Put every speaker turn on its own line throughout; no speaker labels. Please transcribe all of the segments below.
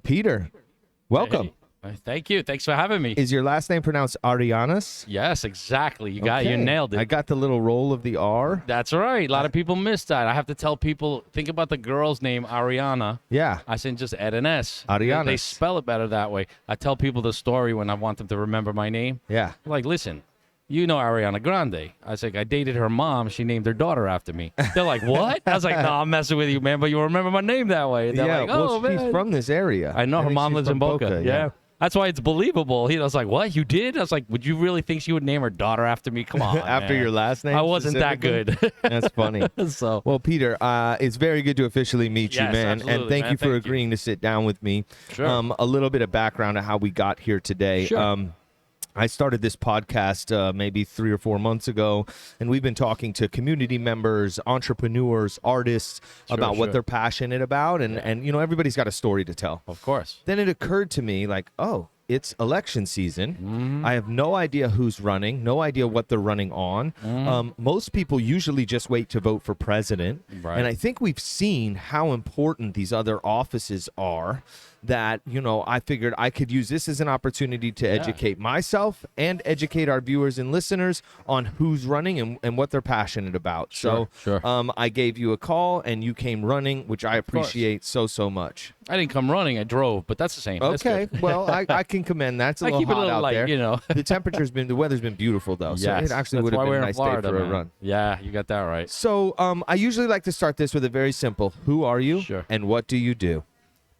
Peter, welcome.
Hey, thank you. Thanks for having me.
Is your last name pronounced Arianas?
Yes, exactly. You
Okay.
nailed it.
I got the little roll of the R.
That's right. A lot of people miss that. I have to tell people, think about the girl's name, Ariana.
Yeah.
I said just add an S.
Arianas.
They spell it better that way. I tell people the story when I want them to remember my name.
Yeah.
Like, listen, you know Ariana Grande. I was like, I dated her mom. She named her daughter after me. They're like, what? I was like, no, I'm messing with you, man, but you remember my name that way. They're like, oh,
well, she's
man.
from this area.
I know.
I
Her
think
mom
she's
lives
from
in Boca. Yeah. That's why it's believable. I was like, what? You did? I was like, would you really think she would name her daughter after me? Come on,
After
man.
your last name?
I wasn't that good.
That's funny.
So,
Well, Peter, it's very good to officially meet you,
Yes,
man.
absolutely,
And thank
man.
you for
Thank you.
agreeing to sit down with me.
Sure.
A little bit of background on how we got here today.
Sure.
I started this podcast maybe 3 or 4 months ago, and we've been talking to community members, entrepreneurs, artists about what
sure.
they're passionate about, and you know, everybody's got a story to tell.
of course.
Then it occurred to me, like, oh, it's election season.
Mm-hmm.
I have no idea who's running, no idea what they're running on. Most people usually just wait to vote for president.
Right.
And I think we've seen how important these other offices are, that, you know, I figured I could use this as an opportunity to educate myself and educate our viewers and listeners on who's running and what they're passionate about.
Sure, sure.
I gave you a call and you came running, which I appreciate so much.
I didn't come running. I drove, but that's the same. That's
Okay,
good.
well, I can commend that. It's a
I
little
keep it a
hot
little
out
light,
there.
you know.
The weather's been beautiful though, so
Yes,
it actually
that's
would have
why
been
we're
a
in
nice
Florida,
day for a
man.
run.
Yeah, you got that right.
So, I usually like to start this with a very simple: who are you,
Sure.
and what do you do?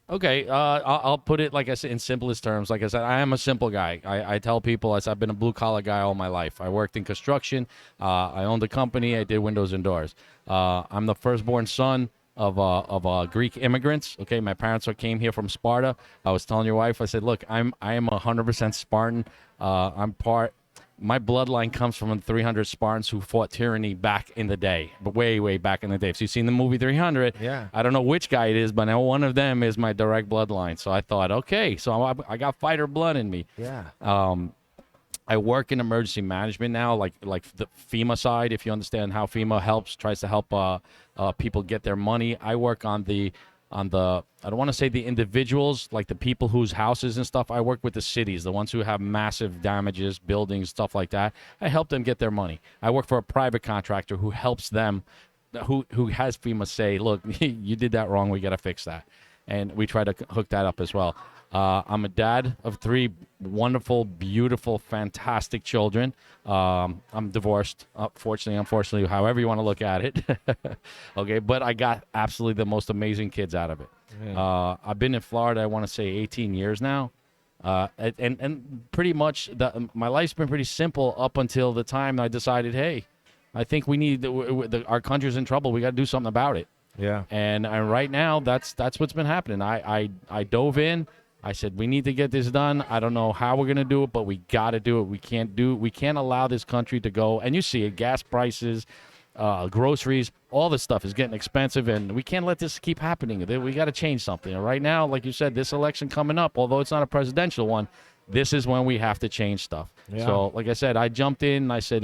Okay, I'll put it like I said in simplest terms. Like I said, I am a simple guy. I tell people I've been a blue collar guy all my life. I worked in construction. I owned a company. I did windows and doors. I'm the firstborn son of Greek immigrants. Okay, my parents came here from Sparta. I was telling your wife, I said, look, I am 100% Spartan. My bloodline comes from the 300 Spartans who fought tyranny back in the day, but way back in the day. If you've seen the movie 300,
Yeah.
I don't know which guy it is, but I know one of them is my direct bloodline. So I thought, okay, so I got fighter blood in me.
Yeah.
I work in emergency management now, like the FEMA side. If you understand how FEMA tries to help people get their money. I work on the I don't want to say the individuals, like the people whose houses and stuff. I work with the cities, the ones who have massive damages, buildings, stuff like that. I help them get their money. I work for a private contractor who helps them, who has FEMA say, look, you did that wrong. We got to fix that. And we try to hook that up as well. I'm a dad of 3 wonderful, beautiful, fantastic children. I'm divorced, unfortunately, however you want to look at it. Okay, but I got absolutely the most amazing kids out of it. Yeah. I've been in Florida, I want to say 18 years now. And pretty much my life's been pretty simple up until the time I decided, hey, I think we need our country's in trouble. We got to do something about it.
Yeah.
And right now, that's what's been happening. I dove in. I said, we need to get this done. I don't know how we're going to do it, but we got to do it. We can't allow this country to go. And you see it, gas prices, groceries, all this stuff is getting expensive, and we can't let this keep happening. We got to change something. And right now, like you said, this election coming up, although it's not a presidential one, this is when we have to change stuff.
Yeah.
So, like I said, I jumped in and I said,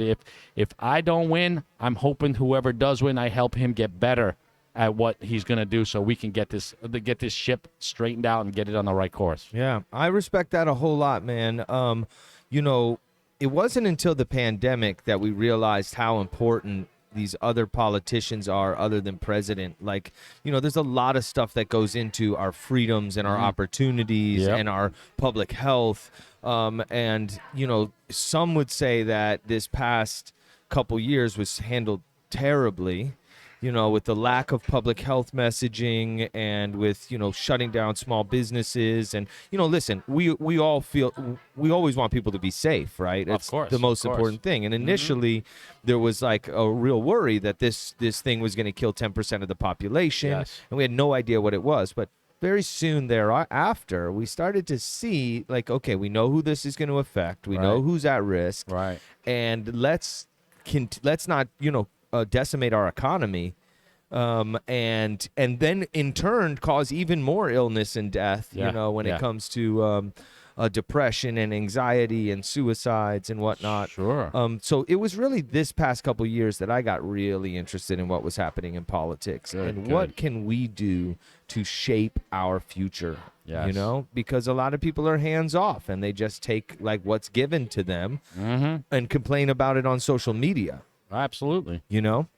if I don't win, I'm hoping whoever does win, I help him get better at what he's going to do, so we can get this ship straightened out and get it on the right course.
Yeah, I respect that a whole lot, man. You know, it wasn't until the pandemic that we realized how important these other politicians are other than president. Like, you know, there's a lot of stuff that goes into our freedoms and our opportunities and our public health. And, you know, some would say that this past couple years was handled terribly, you know, with the lack of public health messaging and with, you know, shutting down small businesses. And, you know, listen, we always want people to be safe, right? It's the most important thing. And initially there was like a real worry that this thing was going to kill 10% of the population.
Yes.
And we had no idea what it was. But very soon thereafter, we started to see, like, okay, we know who this is going to affect. We know who's at risk.
Right.
And let's not, you know, decimate our economy, and then in turn cause even more illness and death. You know, when it comes to depression and anxiety and suicides and whatnot.
Sure.
So it was really this past couple years that I got really interested in what was happening in politics and what can we do to shape our future.
Yes.
You know, because a lot of people are hands off and they just take like what's given to them and complain about it on social media.
Absolutely.
You know,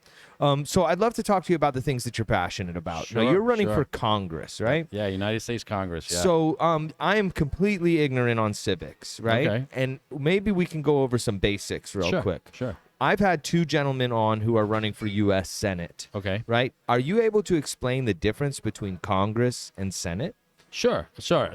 so I'd love to talk to you about the things that you're passionate about.
Sure,
now, you're running
sure.
for Congress, right?
Yeah, United States Congress. Yeah.
So I am completely ignorant on civics, right?
Okay.
And maybe we can go over some basics real quick.
Sure.
I've had two gentlemen on who are running for U.S. Senate.
Okay.
Right? Are you able to explain the difference between Congress and Senate?
Sure.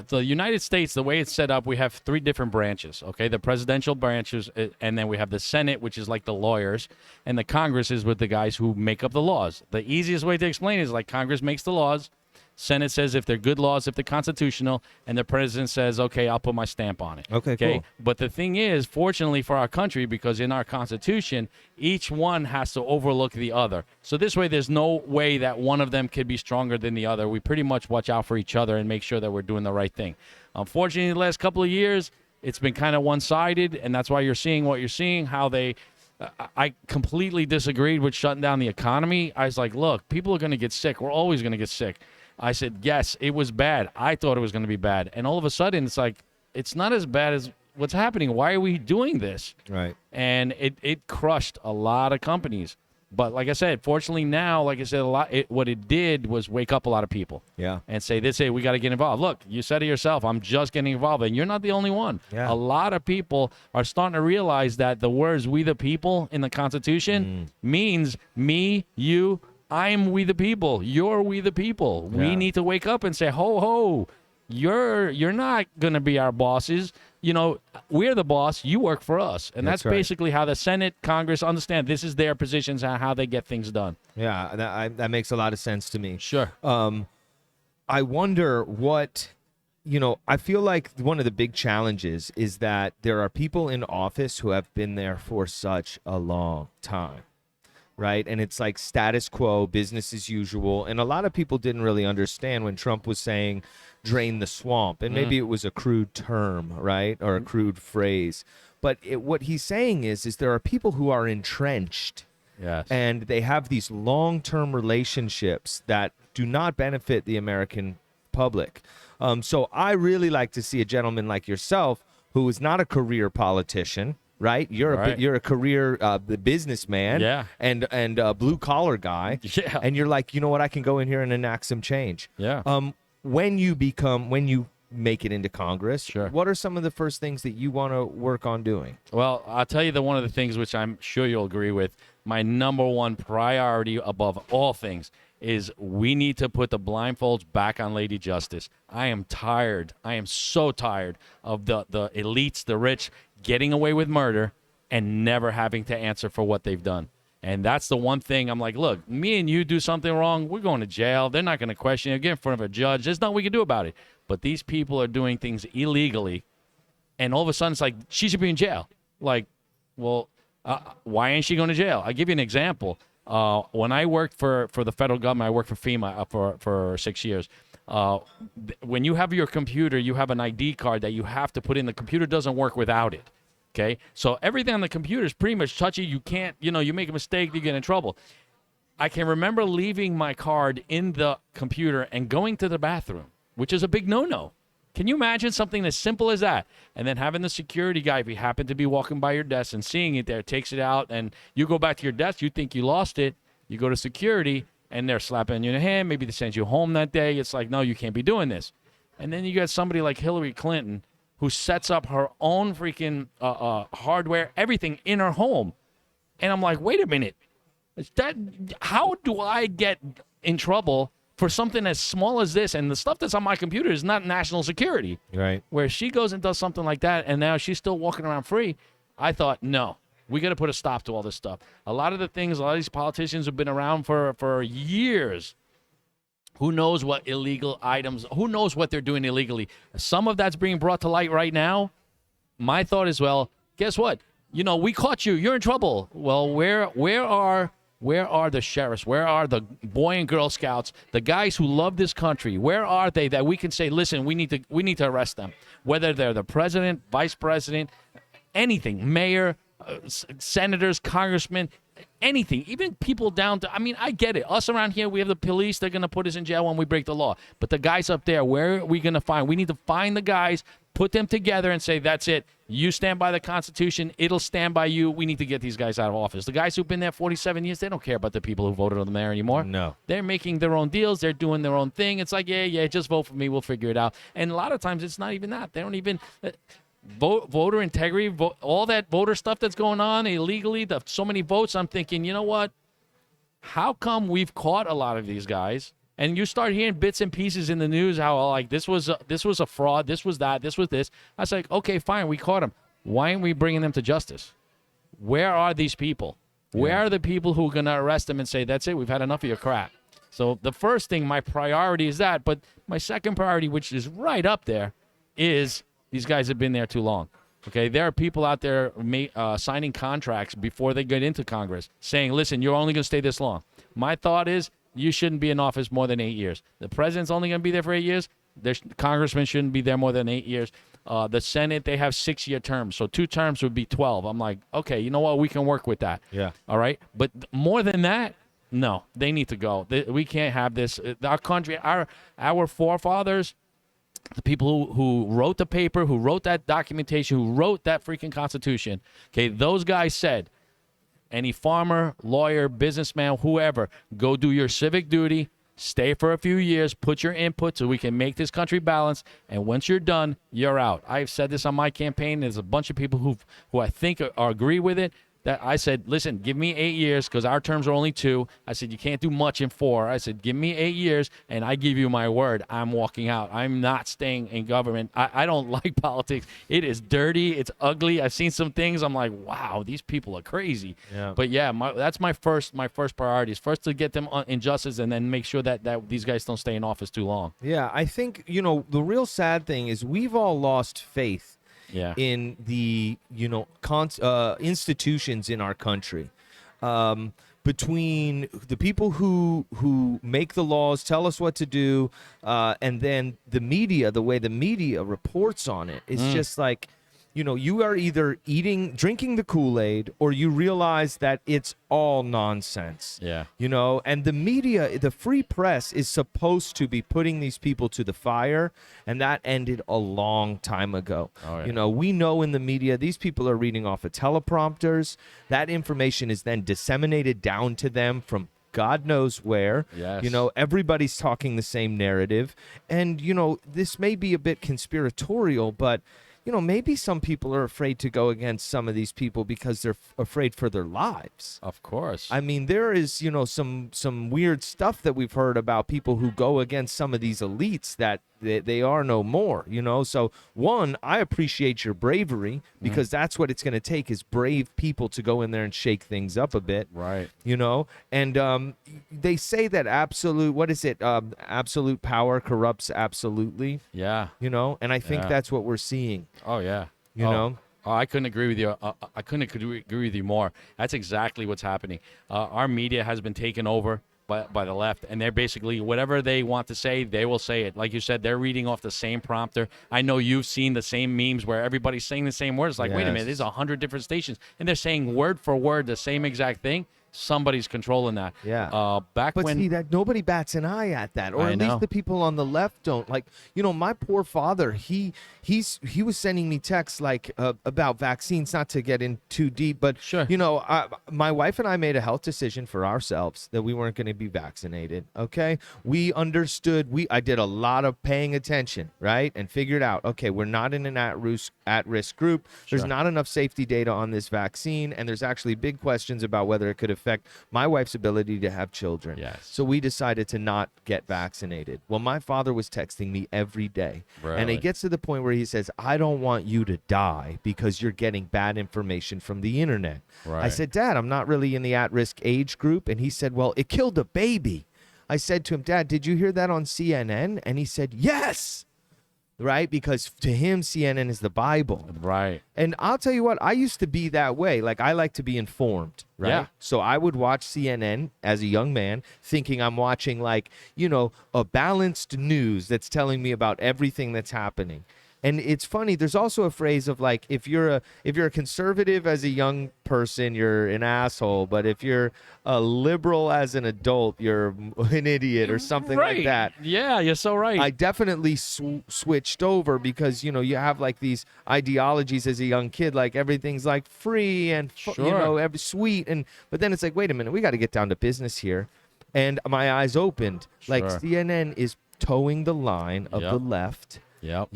The United States, the way it's set up, we have three different branches, okay? The presidential branches, and then we have the Senate, which is like the lawyers, and the Congress is with the guys who make up the laws. The easiest way to explain it is like Congress makes the laws, Senate says if they're good laws, if they're constitutional, and the president says, okay, I'll put my stamp on it.
Okay, cool.
But the thing is, fortunately for our country, because in our Constitution, each one has to overlook the other. So this way, there's no way that one of them could be stronger than the other. We pretty much watch out for each other and make sure that we're doing the right thing. Unfortunately, the last couple of years, it's been kind of one-sided, and that's why you're seeing what you're seeing, how they I completely disagreed with shutting down the economy. I was like, look, people are going to get sick. We're always going to get sick. I said, yes, it was bad. I thought it was going to be bad. And all of a sudden, it's like, it's not as bad as what's happening. Why are we doing this?
Right.
And it crushed a lot of companies. But like I said, fortunately now, like I said, what it did was wake up a lot of people.
Yeah.
And say, we got to get involved. Look, you said it yourself, I'm just getting involved. And you're not the only one.
Yeah.
A lot of people are starting to realize that the words we the people in the Constitution means me, you, I'm we the people. You're we the people.
Yeah.
We need to wake up and say, ho, ho, you're not going to be our bosses. You know, we're the boss. You work for us. And that's
right.
basically how the Senate, Congress understand this is their positions and how they get things done.
Yeah, that makes a lot of sense to me.
Sure.
I wonder what, I feel like one of the big challenges is that there are people in office who have been there for such a long time. Right. And it's like status quo, business as usual. And a lot of people didn't really understand when Trump was saying drain the swamp. And maybe it was a crude term, right? Or a crude phrase. But what he's saying is there are people who are entrenched.
Yes.
And they have these long-term relationships that do not benefit the American public. So I really like to see a gentleman like yourself who is not a career politician. Right, you're a career businessman, and a blue collar guy, and you're like, you know what, I can go in here and enact some change.
Yeah.
When you make it into Congress,
sure.
What are some of the first things that you want to work on doing?
Well, I'll tell you one of the things which I'm sure you'll agree with. My number one priority above all things is we need to put the blindfolds back on Lady Justice. I am tired. I am so tired of the elites, the rich, getting away with murder and never having to answer for what they've done. And that's the one thing I'm like, look, me and you do something wrong, we're going to jail. They're not going to question it. Get in front of a judge. There's nothing we can do about it. But these people are doing things illegally, and all of a sudden it's like, she should be in jail. Like, well, why ain't she going to jail? I'll give you an example. When I worked for the federal government, I worked for FEMA for 6 years. When you have your computer, you have an ID card that you have to put in. The computer doesn't work without it. Okay, so everything on the computer is pretty much touchy. You can't, you make a mistake, you get in trouble. I can remember leaving my card in the computer and going to the bathroom, which is a big no-no. Can you imagine something as simple as that? And then having the security guy, if he happened to be walking by your desk and seeing it there, takes it out, and you go back to your desk, you think you lost it, you go to security, and they're slapping you in the hand. Maybe they send you home that day. It's like, no, you can't be doing this. And then you got somebody like Hillary Clinton who sets up her own freaking hardware, everything in her home. And I'm like, wait a minute. How do I get in trouble for something as small as this? And the stuff that's on my computer is not national security.
Right.
Where she goes and does something like that, and now she's still walking around free. I thought, no. We got to put a stop to all this stuff. A lot of these politicians have been around for years. Who knows what illegal items, who knows what they're doing illegally? Some of that's being brought to light right now. My thought is, well, guess what? We caught you. You're in trouble. Well, where are Where are the sheriffs? Where are the Boy and Girl Scouts? The guys who love this country? Where are they that we can say, listen, we need to arrest them? Whether they're the president, vice president, anything, mayor, senators, congressmen, anything, even people down to, I mean, I get it. Us around here, we have the police. They're going to put us in jail when we break the law. But the guys up there, where are we going to find? We need to find the guys, put them together and say, that's it. You stand by the Constitution. It'll stand by you. We need to get these guys out of office. The guys who've been there 47 years, they don't care about the people who voted on the mayor anymore.
No.
They're making their own deals. They're doing their own thing. It's like, yeah, just vote for me. We'll figure it out. And a lot of times it's not even that. They don't even... voter integrity, all that voter stuff that's going on illegally, so many votes. I'm thinking, you know what? How come we've caught a lot of these guys? And you start hearing bits and pieces in the news how like this was a fraud, this was that, this was this. I was like, okay, fine, we caught them. Why aren't we bringing them to justice? Where are these people? Where are the people who are going to arrest them and say, that's it, we've had enough of your crap? So the first thing, my priority is that. But my second priority, which is right up there, is these guys have been there too long. Okay, there are people out there signing contracts before they get into Congress saying, listen, you're only going to stay this long. My thought is you shouldn't be in office more than 8 years. The president's only going to be there for 8 years. The congressman shouldn't be there more than 8 years. The Senate, they have 6-year terms. So 2 terms would be 12. I'm like, okay, you know what? We can work with that.
Yeah.
All right. But more than that, no, they need to go. We can't have this. Our country, our forefathers, the people who wrote the paper, who wrote that documentation, who wrote that freaking Constitution, okay, those guys said, any farmer, lawyer, businessman, whoever, go do your civic duty, stay for a few years, put your input so we can make this country balanced, and once you're done, you're out. I've said this on my campaign. There's a bunch of people who I think agree with it. That I said, listen, give me 8 years because our terms are only 2. I said, you can't do much in 4. I said, give me 8 years, and I give you my word. I'm walking out. I'm not staying in government. I don't like politics. It is dirty. It's ugly. I've seen some things. I'm like, wow, these people are crazy.
Yeah.
But yeah, that's my first priority is first to get them in justice and then make sure that these guys don't stay in office too long.
Yeah, I think, the real sad thing is we've all lost faith in the institutions in our country, between the people who make the laws, tell us what to do, and then the media, the way the media reports on it is just like, you are either drinking the Kool-Aid, or you realize that it's all nonsense.
Yeah.
And the media, the free press is supposed to be putting these people to the fire, and that ended a long time ago.
Oh, yeah.
We know in the media, these people are reading off of teleprompters. That information is then disseminated down to them from God knows where.
Yes.
Everybody's talking the same narrative. And, this may be a bit conspiratorial, but maybe some people are afraid to go against some of these people because they're afraid for their lives.
Of course.
I mean, there is, some weird stuff that we've heard about people who go against some of these elites that they are no more, So, one, I appreciate your bravery because that's what it's going to take is brave people to go in there and shake things up a bit.
Right.
And they say that absolute power corrupts absolutely.
Yeah.
And I think that's what we're seeing.
Oh, yeah.
You know?
Oh, I couldn't agree with you. I couldn't agree with you more. That's exactly what's happening. Our media has been taken over by the left, and they're basically whatever they want to say, they will say it. Like you said, they're reading off the same prompter. I know you've seen the same memes where everybody's saying the same words. Like, wait a minute, there's 100 different stations, and they're saying word for word the same exact thing. Somebody's controlling that.
Yeah.
But
see, that nobody bats an eye at that, or
I
at
know.
least the people on the left don't. Like, my poor father, he was sending me texts like about vaccines. Not to get in too deep, but
Sure.
My wife and I made a health decision for ourselves that we weren't going to be vaccinated. Okay, we understood. I did a lot of paying attention, right, and figured out. Okay, we're not in an at-risk group. There's
Sure.
not enough safety data on this vaccine, and there's actually big questions about whether it could affect my wife's ability to have children.
Yes.
So we decided to not get vaccinated. Well, my father was texting me every day. And
Really?
it gets to the point where he says, I don't want you to die because you're getting bad information from the internet. I
Right.
said, Dad, I'm not really in the at-risk age group. And he said, well, it killed a baby. I said to him, Dad, did you hear that on CNN? And he said, yes. right? Because to him, CNN is the Bible.
Right.
And I'll tell you what, I used to be that way. Like, I like to be informed, right?
Yeah.
So I would watch CNN as a young man, thinking I'm watching, like, a balanced news that's telling me about everything that's happening. And it's funny, there's also a phrase of, like, if you're a conservative as a young person, you're an asshole, but if you're a liberal as an adult, you're an idiot or something like that.
Yeah, you're so right.
I definitely switched over because, you have, like, these ideologies as a young kid, like everything's, like, free and,
Sure.
sweet. But then it's like, wait a minute, we got to get down to business here. And my eyes opened. Like,
Sure.
CNN is towing the line of
Yep.
the left.
Yep.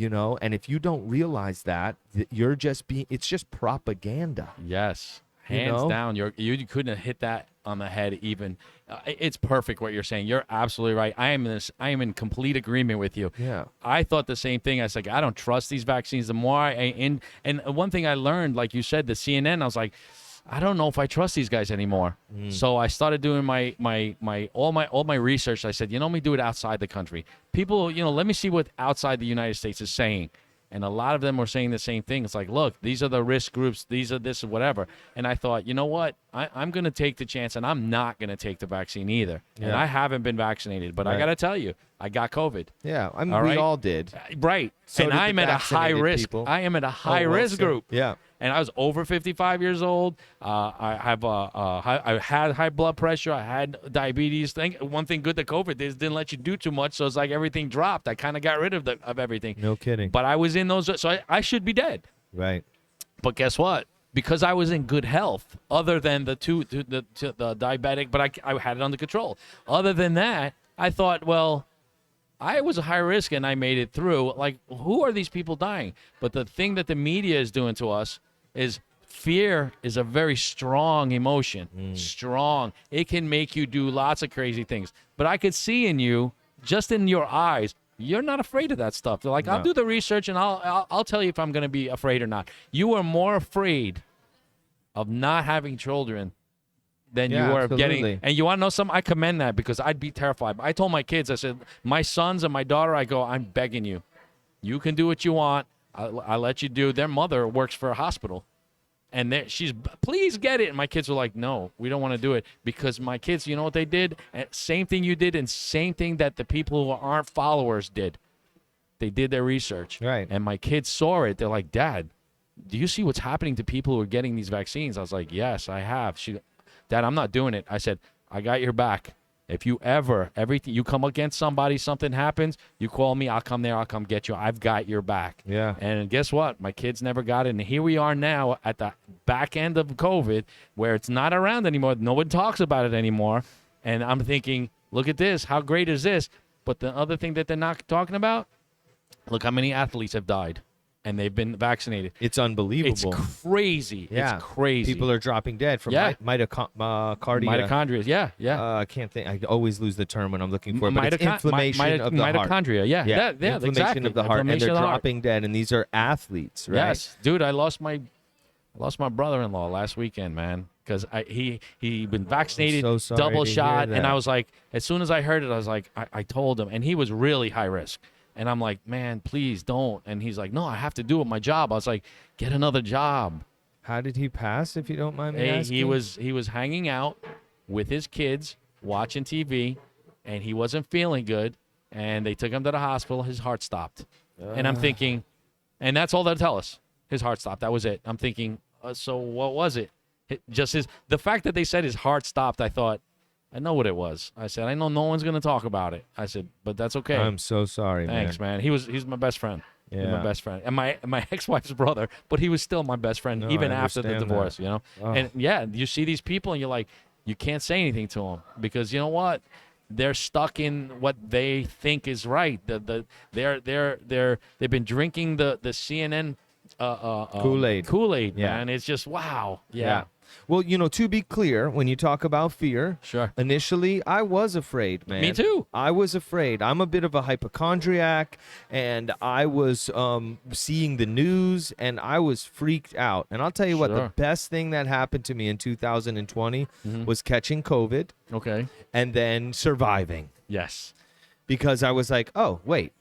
And if you don't realize that, you're just it's just propaganda.
Yes. Hands
know?
down. You couldn't have hit that on the head even. It's perfect what you're saying. You're absolutely right. I am in complete agreement with you.
Yeah.
I thought the same thing. I was like, I don't trust these vaccines. The more and one thing I learned, like you said, the CNN, I was like, I don't know if I trust these guys anymore. So I started doing all my research. I said, let me do it outside the country. People, let me see what outside the United States is saying. And a lot of them were saying the same thing. It's like, look, these are the risk groups. These are this or whatever. And I thought, you know what? I'm going to take the chance, and I'm not going to take the vaccine either. And
Yeah.
I haven't been vaccinated. But I
Right.
got to tell you, I got COVID.
Yeah. I mean,
All
we
right.
all did.
Right.
So
and
did the
I'm at a high
vaccinated
risk.
people.
I am at a high
Oh, well,
risk
so-
group.
Yeah.
And I was over 55 years old. I had high blood pressure. I had diabetes. One thing good that COVID didn't let you do too much, so it's like everything dropped. I kind of got rid of everything.
No kidding.
But I was in those, so I should be dead.
Right.
But guess what? Because I was in good health, other than the diabetic, but I had it under control. Other than that, I thought, well, I was a high risk and I made it through. Like, who are these people dying? But the thing that the media is doing to us is fear is a very strong emotion. Strong. It can make you do lots of crazy things. But I could see in you, just in your eyes, you're not afraid of that stuff. They're like, I'll
No.
do the research and I'll tell you if I'm going to be afraid or not. You are more afraid of not having children than
Yeah,
you are of
absolutely.
getting. And you want to know something? I commend that because I'd be terrified. I told my kids, I said, my sons and my daughter, I go, I'm begging you. You can do what you want. I'll let you do. Their mother works for a hospital. And she's, please get it. And my kids were like, no, we don't want to do it. Because my kids, you know what they did? Same thing you did and same thing that the people who aren't followers did. They did their research.
Right.
And my kids saw it. They're like, Dad, do you see what's happening to people who are getting these vaccines? I was like, yes, I have. Dad, I'm not doing it. I said, I got your back. If you everything, you come against somebody, something happens, you call me, I'll come there, I'll come get you. I've got your back.
Yeah.
And guess what? My kids never got it. And here we are now at the back end of COVID where it's not around anymore. No one talks about it anymore. And I'm thinking, look at this. How great is this? But the other thing that they're not talking about, look how many athletes have died and they've been vaccinated.
It's unbelievable.
It's crazy.
Yeah.
It's crazy.
People are dropping dead from
Yeah.
mitochondria.
Mitochondria. Yeah, yeah.
I can't think. I always lose the term when I'm looking for it. But it's
Mitochon-
inflammation of the heart.
mitochondria. Yeah,
Yeah,
inflammation
inflammation of the heart, and they're
Inflammation of the heart.
dropping dead. And these are athletes, right?
Yes, dude. I lost my brother-in-law last weekend, man, because he been vaccinated,
so sorry
double
to hear
shot, and
that.
I was like, as soon as I heard it, I was like, I told him, and he was really high risk, and I'm like, man, please don't, and he's like, no, I have to do it my job. I was like, get another job.
How did he pass, if you don't mind me asking?
He was hanging out with his kids, watching TV, and he wasn't feeling good, and they took him to the hospital. His heart stopped, and I'm thinking, and that's all they'll tell us. His heart stopped. That was it. I'm thinking, so what was it? The fact that they said his heart stopped, I thought, I know what it was. I said, I know no one's going to talk about it. I said, but that's okay.
I'm so sorry,
Thanks, man. He's my best friend. He's
Yeah.
my best friend. And my ex-wife's brother, but he was still my best friend
No,
even
I
after the
understand
divorce,
that.
you know?
Oh.
And yeah, you see these people and you're like, you can't say anything to them because you know what? They're stuck in what they think is right. They've been drinking the CNN
Kool-Aid.
Kool-Aid,
Yeah.
man. It's just wow. Yeah.
Well, to be clear, when you talk about fear,
Sure.
initially I was afraid, man.
Me too.
I was afraid. I'm a bit of a hypochondriac, and I was seeing the news, and I was freaked out. And I'll tell you what, the
Sure.
best thing that happened to me in 2020 was catching COVID
Okay.
and then surviving.
Yes.
Because I was like, oh, wait,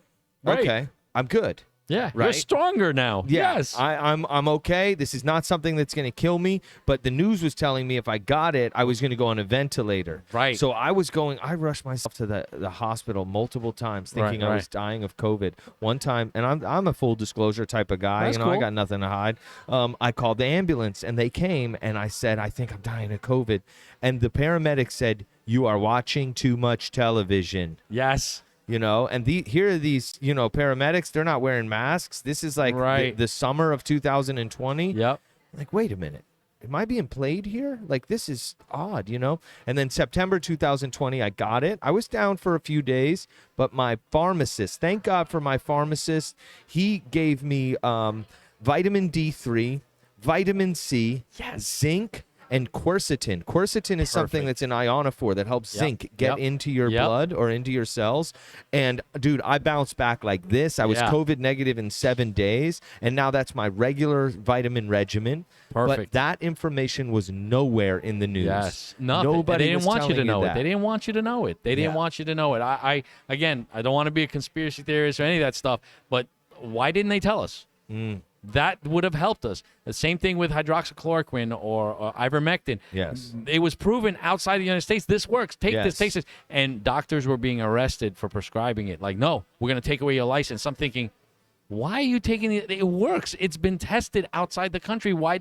Right.
okay. I'm good.
Yeah,
right?
You're stronger now.
Yeah,
Yes.
I'm okay. This is not something that's going to kill me. But the news was telling me if I got it, I was going to go on a ventilator.
Right.
So I rushed myself to the hospital multiple times thinking I was dying of COVID. One time, and I'm a full disclosure type of guy.
That's
I
cool.
got nothing to hide. I called the ambulance, and they came, and I said, I think I'm dying of COVID. And the paramedic said, you are watching too much television.
Yes.
And here are these, paramedics, they're not wearing masks. This is like the summer of 2020.
Yep.
Like, wait a minute. Am I being played here? Like, this is odd, And then September 2020, I got it. I was down for a few days, but my pharmacist, thank God for my pharmacist, he gave me vitamin D3, vitamin C, zinc, and quercetin. Quercetin is something that's an ionophore that helps zinc get into your blood or into your cells. And, dude, I bounced back like this. I was COVID negative in 7 days, and now that's my regular vitamin regimen.
Perfect.
But that information was nowhere in the news.
Yes. Nothing.
Nobody
They didn't want you to know
that.
it. They didn't want you to know it. They didn't want you to know it. I again, I don't want to be a conspiracy theorist or any of that stuff, but why didn't they tell us? That would have helped us. The same thing with hydroxychloroquine or ivermectin.
Yes.
It was proven outside the United States, this works. Take this, take this. And doctors were being arrested for prescribing it. Like, no, we're going to take away your license. I'm thinking, why are you taking it? It works. It's been tested outside the country. Why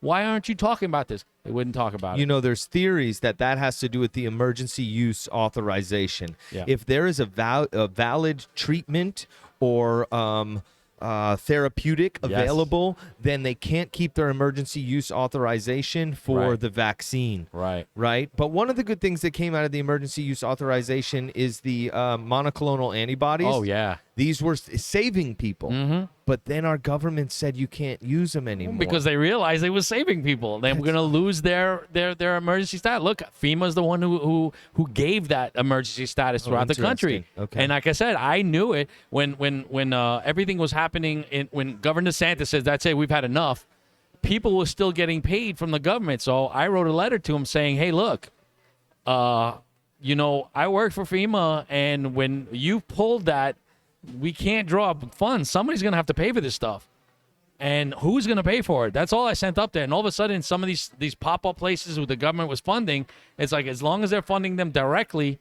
aren't you talking about this? They wouldn't talk about it.
There's theories that has to do with the emergency use authorization.
Yeah.
If there is a valid treatment or therapeutic available, then they can't keep their emergency use authorization for the vaccine.
Right.
But one of the good things that came out of the emergency use authorization is the monoclonal antibodies.
Oh, yeah.
These were saving people. But then our government said you can't use them anymore.
Because they realized they was saving people. They were going to lose their emergency status. Look, FEMA's the one who gave that emergency status throughout the country.
Okay.
And like I said, I knew it when everything was happening. When Governor DeSantis says, that's it, we've had enough, people were still getting paid from the government. So I wrote a letter to him saying, hey, look, I work for FEMA, and when you pulled that, we can't draw up funds. Somebody's going to have to pay for this stuff. And who's going to pay for it? That's all I sent up there. And all of a sudden, some of these pop-up places who the government was funding, it's like as long as they're funding them directly,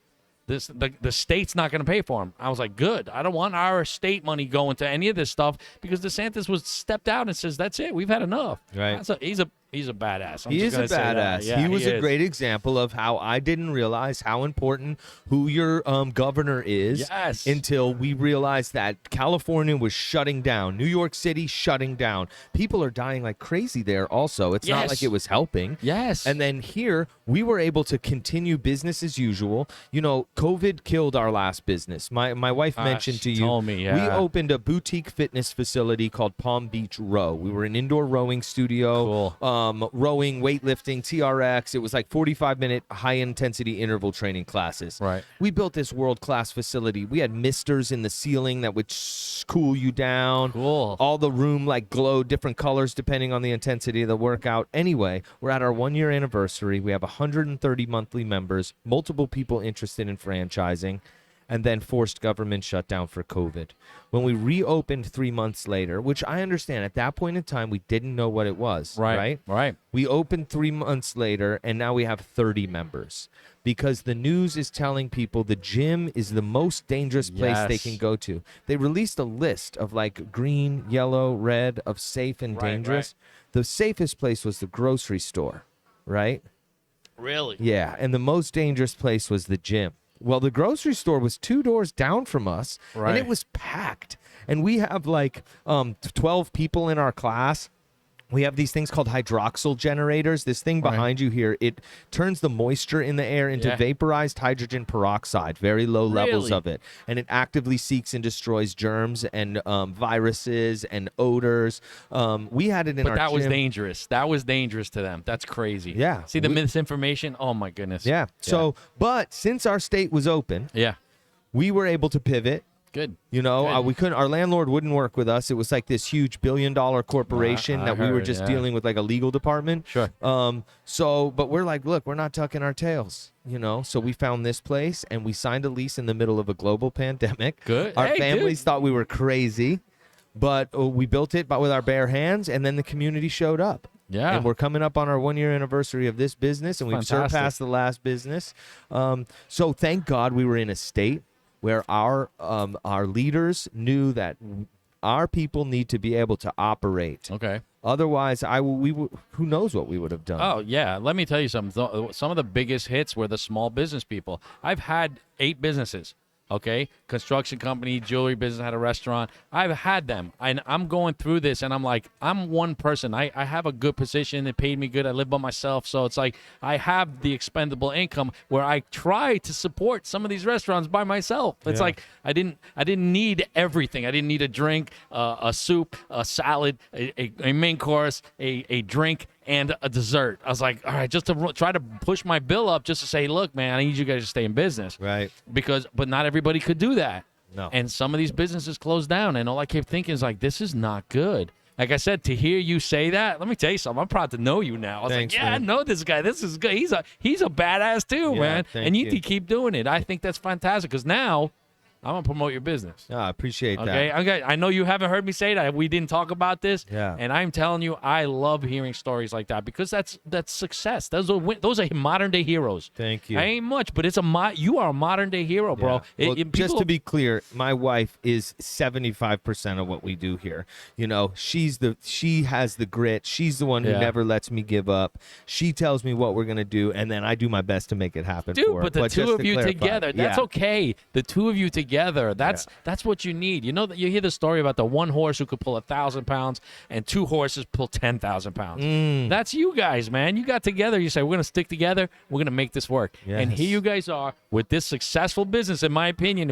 the state's not going to pay for them. I was like, good. I don't want our state money going to any of this stuff because DeSantis was stepped out and says, that's it. We've had enough.
Right.
He's a badass.
He is a badass.
Yeah,
he was a
is.
great example of how I didn't realize how important who your governor is until we realized that California was shutting down. New York City shutting down. People are dying like crazy there also. It's not like it was helping.
Yes.
And then here, we were able to continue business as usual. COVID killed our last business. My wife mentioned to you,
told me,
we opened a boutique fitness facility called Palm Beach Row. We were an indoor rowing studio.
Cool.
Rowing, weightlifting, TRX. It was like 45-minute high-intensity interval training classes.
Right.
We built this world-class facility. We had misters in the ceiling that would cool you down.
Cool.
All the room glowed different colors depending on the intensity of the workout. Anyway, we're at our 1-year anniversary. We have 130 monthly members, multiple people interested in franchising, and then forced government shutdown for COVID. When we reopened 3 months later, which I understand at that point in time, we didn't know what it was, right? We opened 3 months later, and now we have 30 members because the news is telling people the gym is the most dangerous place they can go to. They released a list of green, yellow, red of safe and dangerous. The safest place was the grocery store, right?
Really?
Yeah, and the most dangerous place was the gym. Well, the grocery store was 2 doors down from us, and it was packed. And we have 12 people in our class. We have these things called hydroxyl generators. This thing behind you here, it turns the moisture in the air into vaporized hydrogen peroxide, very low levels of it. And it actively seeks and destroys germs and viruses and odors. We had it in our gym.
But that was dangerous. That was dangerous to them. That's crazy.
Yeah.
See the misinformation? Oh, my goodness.
Yeah. So, but since our state was open,
yeah,
we were able to pivot.
Good.
You know,
Good.
we couldn't. Our landlord wouldn't work with us. It was like this huge billion-dollar corporation
I
that we were
heard,
just
yeah.
dealing with, like a legal department.
Sure.
But we're like, look, we're not tucking our tails. You know, so we found this place and we signed a lease in the middle of a global pandemic.
Good.
Our
Hey,
families
dude.
thought we were crazy, but we built it with our bare hands, and then the community showed up.
Yeah.
And we're coming up on our 1-year anniversary of this business, and we've
Fantastic.
surpassed the last business. So thank God we were in a state where our leaders knew that our people need to be able to operate.
Okay.
Otherwise, who knows what we would have done.
Oh, yeah. Let me tell you something. Some of the biggest hits were the small business people. I've had 8 businesses, okay? Construction company, jewelry business, had a restaurant. I've had them. I'm going through this, and I'm like, I'm one person. I have a good position. It paid me good. I live by myself. So it's like I have the expendable income where I try to support some of these restaurants by myself. It's
Yeah.
like I didn't need everything. I didn't need a drink, a soup, a salad, a main course, a drink, and a dessert. I was like, all right, just to try to push my bill up, just to say, look, man, I need you guys to stay in business.
Right.
But not everybody could do that.
No.
And some of these businesses closed down, and all I kept thinking is like, this is not good. Like I said, to hear you say that, let me tell you something. I'm proud to know you now. I was
Thanks,
like, yeah,
man.
I know this guy. This is good. He's a badass too,
Yeah,
man.
thank
And you
you.
need to keep doing it. I think that's fantastic because now I'm gonna promote your business.
I appreciate
Okay?
that.
Okay. I know you haven't heard me say that. We didn't talk about this.
Yeah.
And I'm telling you, I love hearing stories like that because that's success. Those are modern day heroes.
Thank you.
I ain't much, but you are a modern day hero, bro.
Yeah. Well, just
people-
to be clear, my wife is 75% of what we do here. You know, she has the grit. She's the one who
Yeah.
never lets me give up. She tells me what we're gonna do, and then I do my best to make it happen.
Dude,
for her.
but the
just
two of
to
you
clarify,
together, that's
yeah.
okay. The two of you together, that's what you need. You know that you hear the story about the one horse who could pull 1,000 pounds and 2 horses pull 10,000 pounds. That's you guys, man. You got together. You say we're gonna stick together. We're gonna make this work. And
Yes.
here you guys are with this successful business, in my opinion,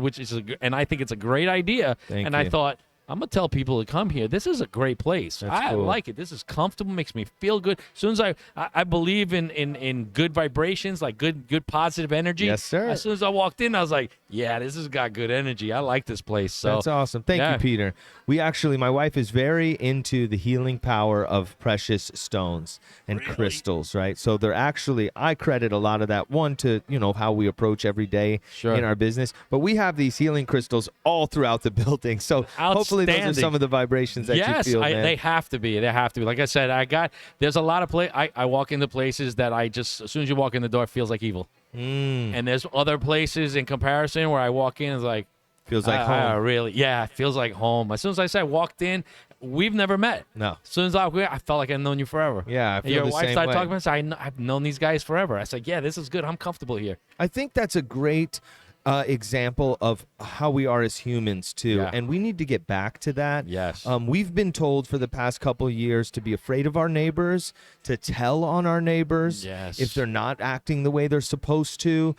and I think it's a great idea.
Thank
I
you.
thought, I'm gonna tell people to come here. This is a great place.
That's
I
cool.
like it. This is comfortable, makes me feel good. As soon as I believe in good vibrations, like good positive energy.
Yes, sir.
As soon as I walked in, I was like, yeah, this has got good energy. I like this place. So
That's awesome. Thank
yeah.
you, Peter. My wife is very into the healing power of precious stones and crystals, right? So I credit a lot of that, one, to, how we approach every day
Sure.
in our business. But we have these healing crystals all throughout the building. So hopefully those are
Outstanding.
some of the vibrations that
Yes,
you feel, man.
they have to be. They have to be. Like I said, there's a lot of I walk into places that as soon as you walk in the door, it feels like evil. And there's other places in comparison where I walk in, it's like,
Feels like home.
Really? Yeah, it feels like home. As soon as I walked in, we've never met.
No.
As soon as I felt like I've known you forever.
Yeah, I
And
feel
your
the
wife
same
started
way.
talking about it. I've known these guys forever. I said, yeah, this is good. I'm comfortable here.
I think that's a great example of how we are as humans too,
Yeah.
and we need to get back to that.
Yes.
We've been told for the past couple of years to be afraid of our neighbors, to tell on our neighbors
Yes.
if they're not acting the way they're supposed to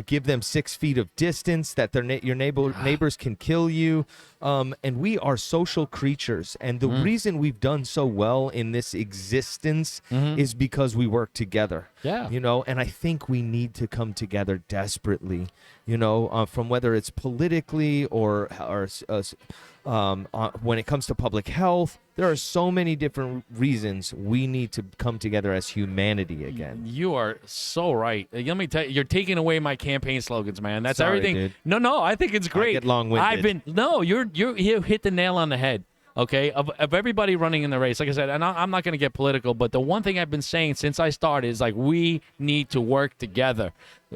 give them 6 feet of distance, that your neighbors can kill you. And we are social creatures, and the reason we've done so well in this existence is because we work together.
Yeah.
And I think we need to come together desperately, from whether it's politically or when it comes to public health. There are so many different reasons we need to come together as humanity again.
You are so right. Let me tell you, you're taking away my campaign slogans, man. That's
Sorry,
everything.
dude.
No, I think it's great.
get long-winded.
You hit the nail on the head. Okay, of everybody running in the race, like I said, and I'm not going to get political, but the one thing I've been saying since I started is like we need to work together.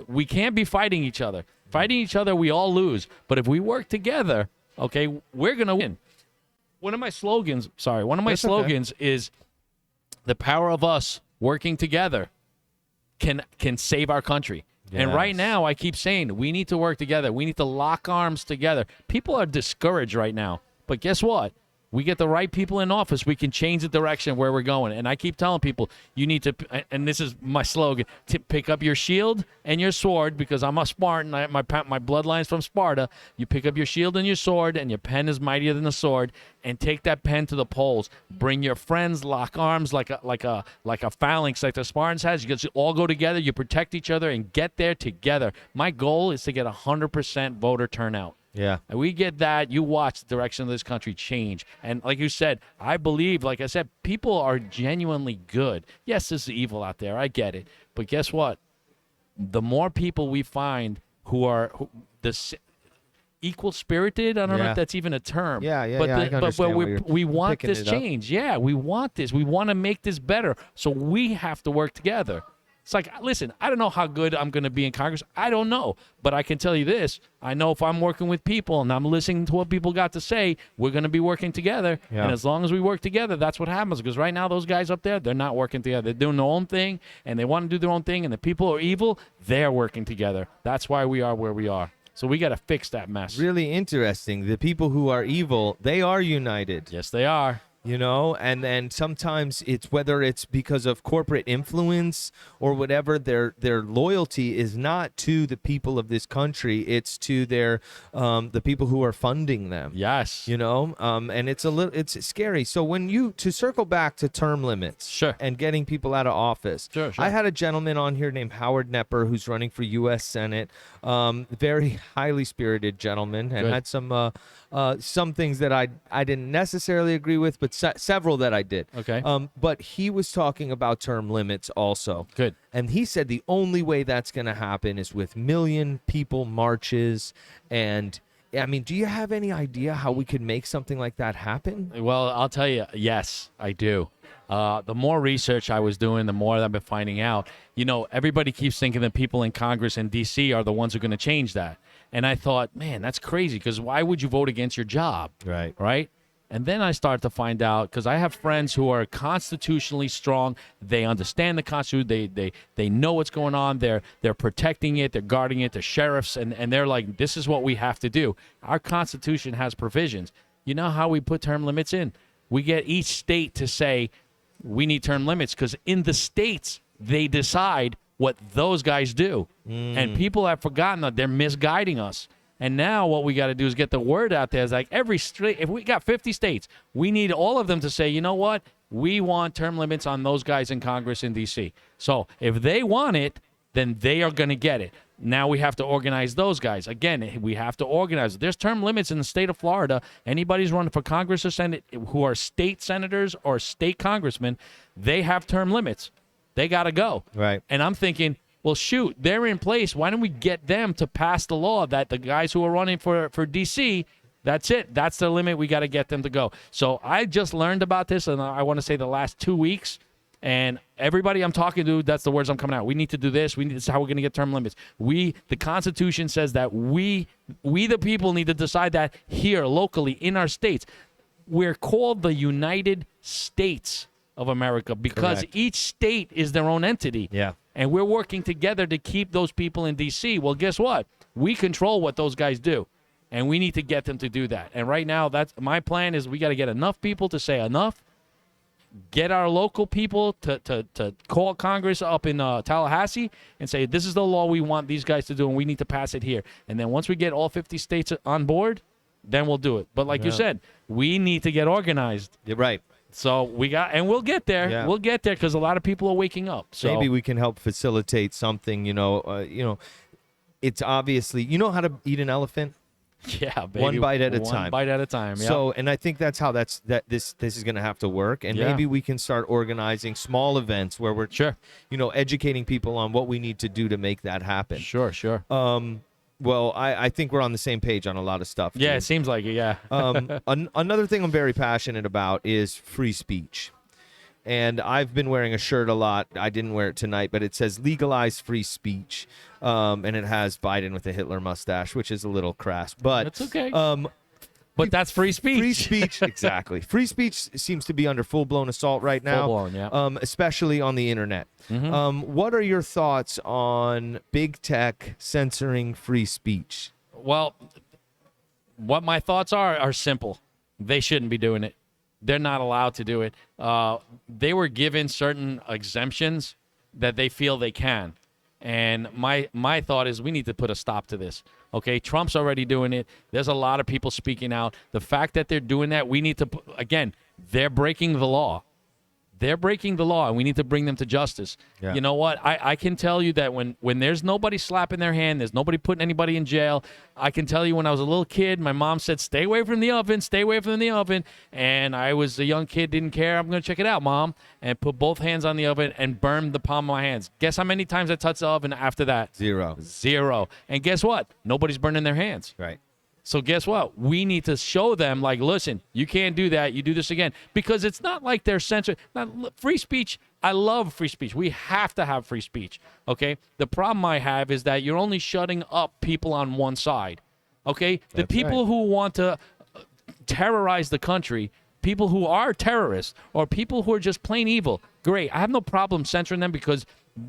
We can't be fighting each other. Fighting each other, we all lose. But if we work together, okay, we're going to win. One of my slogans
That's okay.
is the power of us working together can save our country. And right
Yes.
now, I keep saying we need to work together. We need to lock arms together. People are discouraged right now. But guess what? We get the right people in office, we can change the direction where we're going. And I keep telling people, you need to, and this is my slogan, to pick up your shield and your sword, because I'm a Spartan. My bloodline's from Sparta. You pick up your shield and your sword, and your pen is mightier than the sword, and take that pen to the polls. Bring your friends, lock arms like a phalanx like the Spartans has. You guys all go together, you protect each other, and get there together. My goal is to get 100% voter turnout.
Yeah.
And we get that. You watch the direction of this country change. And like you said, I believe, like I said, people are genuinely good. Yes, there's evil out there. I get it. But guess what? The more people we find who are equal spirited, I don't know
Yeah.
if that's even a term.
Yeah, yeah,
but
yeah, I can understand where you're
we want
picking
this
it up.
change. Yeah, we want this. We want to make this better. So we have to work together. It's like, listen, I don't know how good I'm going to be in Congress. I don't know. But I can tell you this. I know if I'm working with people and I'm listening to what people got to say, we're going to be working together.
Yeah.
And as long as we work together, that's what happens. Because right now, those guys up there, they're not working together. They're doing their own thing, and they want to do their own thing. And the people are evil. They're working together. That's why we are where we are. So we got to fix that mess.
Really interesting. The people who are evil, they are united.
Yes, they are.
You know, and then sometimes it's whether it's because of corporate influence or whatever, their loyalty is not to the people of this country, it's to their the people who are funding them.
Yes.
You know, and it's scary. So to circle back to term limits,
Sure.
and getting people out of office.
Sure.
I had a gentleman on here named Howard Nepper who's running for U.S. Senate. Very highly spirited gentleman, and
Good.
had some things that I didn't necessarily agree with, but several that I did.
Okay.
But he was talking about term limits also.
Good.
And he said the only way that's going to happen is with million people marches. And I mean, do you have any idea how we could make something like that happen?
Well, I'll tell you, yes, I do. The more research I was doing, the more I've been finding out. You know, everybody keeps thinking that people in Congress and D.C. are the ones who are going to change that. And I thought, man, that's crazy, because why would you vote against your job? Right? And then I started to find out, because I have friends who are constitutionally strong. They understand the Constitution. They know what's going on. They're protecting it. They're guarding it. They're sheriffs. And they're like, this is what we have to do. Our Constitution has provisions. You know how we put term limits in? We get each state to say, we need term limits, because in the states, they decide what those guys do. And people have forgotten that they're misguiding us. And now what we got to do is get the word out there. It's like every state, if we got 50 states, we need all of them to say, you know what? We want term limits on those guys in Congress in D.C. So if they want it, then they are going to get it. Now we have to organize those guys. Again, we have to organize. There's term limits in the state of Florida. Anybody's running for Congress or Senate who are state senators or state congressmen, they have term limits. They got to go.
Right.
And I'm thinking, well, shoot, they're in place. Why don't we get them to pass the law that the guys who are running for D.C., that's it. That's the limit. We got to get them to go. So I just learned about this, and I want to say the last 2 weeks. And everybody I'm talking to, that's the words I'm coming out. We need to do this. This is how we're going to get term limits. The Constitution says that we the people need to decide that here locally in our states. We're called the United States of America because
Correct.
each state is their own entity.
Yeah.
And we're working together to keep those people in D.C. Well, guess what? We control what those guys do. And we need to get them to do that. And right now, that's my plan is we got to get enough people to say enough. Get our local people to call Congress up in Tallahassee and say, this is the law we want these guys to do, and we need to pass it here. And then once we get all 50 states on board, then we'll do it. But like you said, we need to get organized.
You're right.
So we'll get there.
Yeah.
We'll get there because a lot of people are waking up. So
Maybe we can help facilitate something, it's obviously, you know how to eat an elephant?
yeah, baby.
One bite at a time.
One bite at a time. Yeah.
So, and I think that's how this is going to have to work. And
Yeah.
maybe we can start organizing small events where we're,
Sure.
educating people on what we need to do to make that happen.
Sure.
Well, I think we're on the same page on a lot of stuff.
Yeah,
too.
it seems like it. Yeah.
Another thing I'm very passionate about is free speech. And I've been wearing a shirt a lot. I didn't wear it tonight, but it says legalize free speech. And it has Biden with a Hitler mustache, which is a little crass. But
That's okay. But that's free speech.
Free speech, exactly. Free speech seems to be under full-blown assault right now.
Full-blown, yeah.
Especially on the internet. What are your thoughts on big tech censoring free speech?
Well, what my thoughts are simple. They shouldn't be doing it. They're not allowed to do it. They were given certain exemptions that they feel they can. And my thought is we need to put a stop to this. Okay, Trump's already doing it. There's a lot of people speaking out. The fact that they're doing that, we need to, again, they're breaking the law. they're breaking the law, and we need to bring them to justice.
Yeah.
You know what? I can tell you that when there's nobody slapping their hand, there's nobody putting anybody in jail. I can tell you when I was a little kid, my mom said, stay away from the oven, stay away from the oven. And I was a young kid, didn't care. I'm going to check it out, Mom. And put both hands on the oven and burn the palm of my hands. Guess how many times I touched the oven after that? Zero. And guess what? Nobody's burning their hands.
Right.
So guess what? We need to show them, like, listen, you can't do that. You do this again. Because it's not like they're censored. Free speech, I love free speech. We have to have free speech, okay? The problem I have is that you're only shutting up people on one side, okay? The people who want to terrorize the country, people who are terrorists, or people who are just plain evil, great. I have no problem censoring them because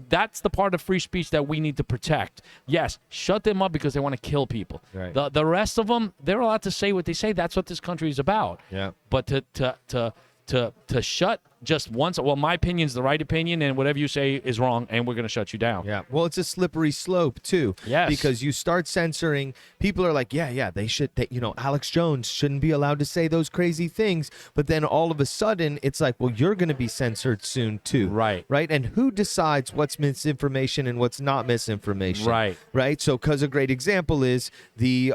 that's the part of free speech that we need to protect. Yes, shut them up because they want to kill people.
Right.
The rest of them, they're allowed to say what they say. That's what this country is about.
Yeah.
But to shut just once, well, my opinion is the right opinion, and whatever you say is wrong, and we're going to shut you down.
Yeah. Well, it's a slippery slope too.
Yes.
Because you start censoring, people are like, yeah, they should. Alex Jones shouldn't be allowed to say those crazy things. But then all of a sudden, it's like, well, you're going to be censored soon too.
Right.
Right. And who decides what's misinformation and what's not misinformation?
Right.
Right. So, because a great example is the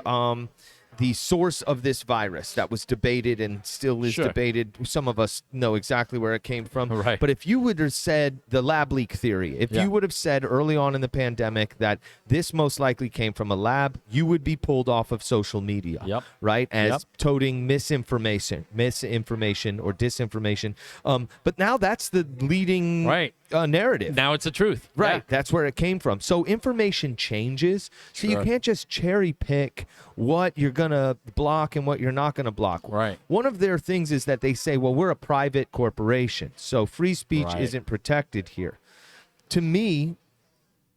source of this virus that was debated and still is debated. Some of us know exactly where it came from.
Right.
But if you would have said the lab leak theory, if you would have said early on in the pandemic that this most likely came from a lab, you would be pulled off of social media.
Yep.
Right? As toting misinformation or disinformation. But now that's the leading narrative.
Now it's the truth.
Right.
Yeah.
That's where it came from. So information changes. So you can't just cherry pick what you're going to block and what you're not going to block.
Right.
One of their things is that they say, well, we're a private corporation, so free speech isn't protected here. To me,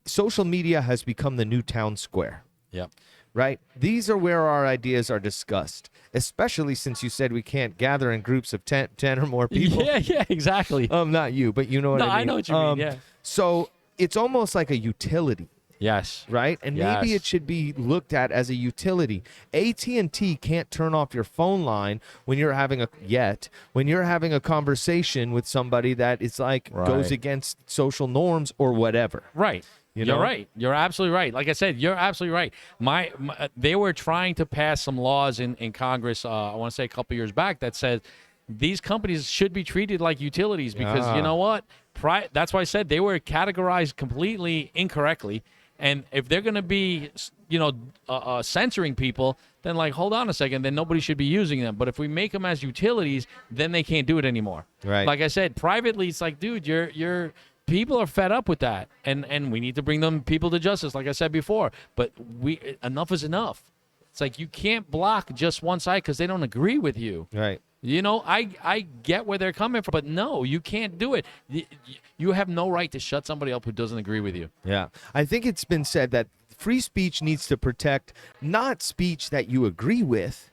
social media has become the new town square.
Yep.
Right? These are where our ideas are discussed, especially since you said we can't gather in groups of 10 or more people.
Yeah, exactly.
Not you, but you know what I mean.
I know what you mean, yeah.
So it's almost like a utility.
Yes.
Right? And maybe it should be looked at as a utility. AT&T can't turn off your phone line when you're having a conversation with somebody that is like goes against social norms or whatever.
Right. You're right. You're absolutely right. Like I said, you're absolutely right. They were trying to pass some laws in Congress, I want to say a couple years back, that said these companies should be treated like utilities because you know what? That's why I said they were categorized completely incorrectly. And if they're going to be, censoring people, then like, hold on a second, then nobody should be using them. But if we make them as utilities, then they can't do it anymore.
Right.
Like I said, privately, it's like, dude, you're people are fed up with that, and we need to bring them people to justice, like I said before. But enough is enough. It's like you can't block just one side because they don't agree with you.
Right.
I get where they're coming from, but no, you can't do it. You have no right to shut somebody up who doesn't agree with you.
Yeah. I think it's been said that free speech needs to protect not speech that you agree with.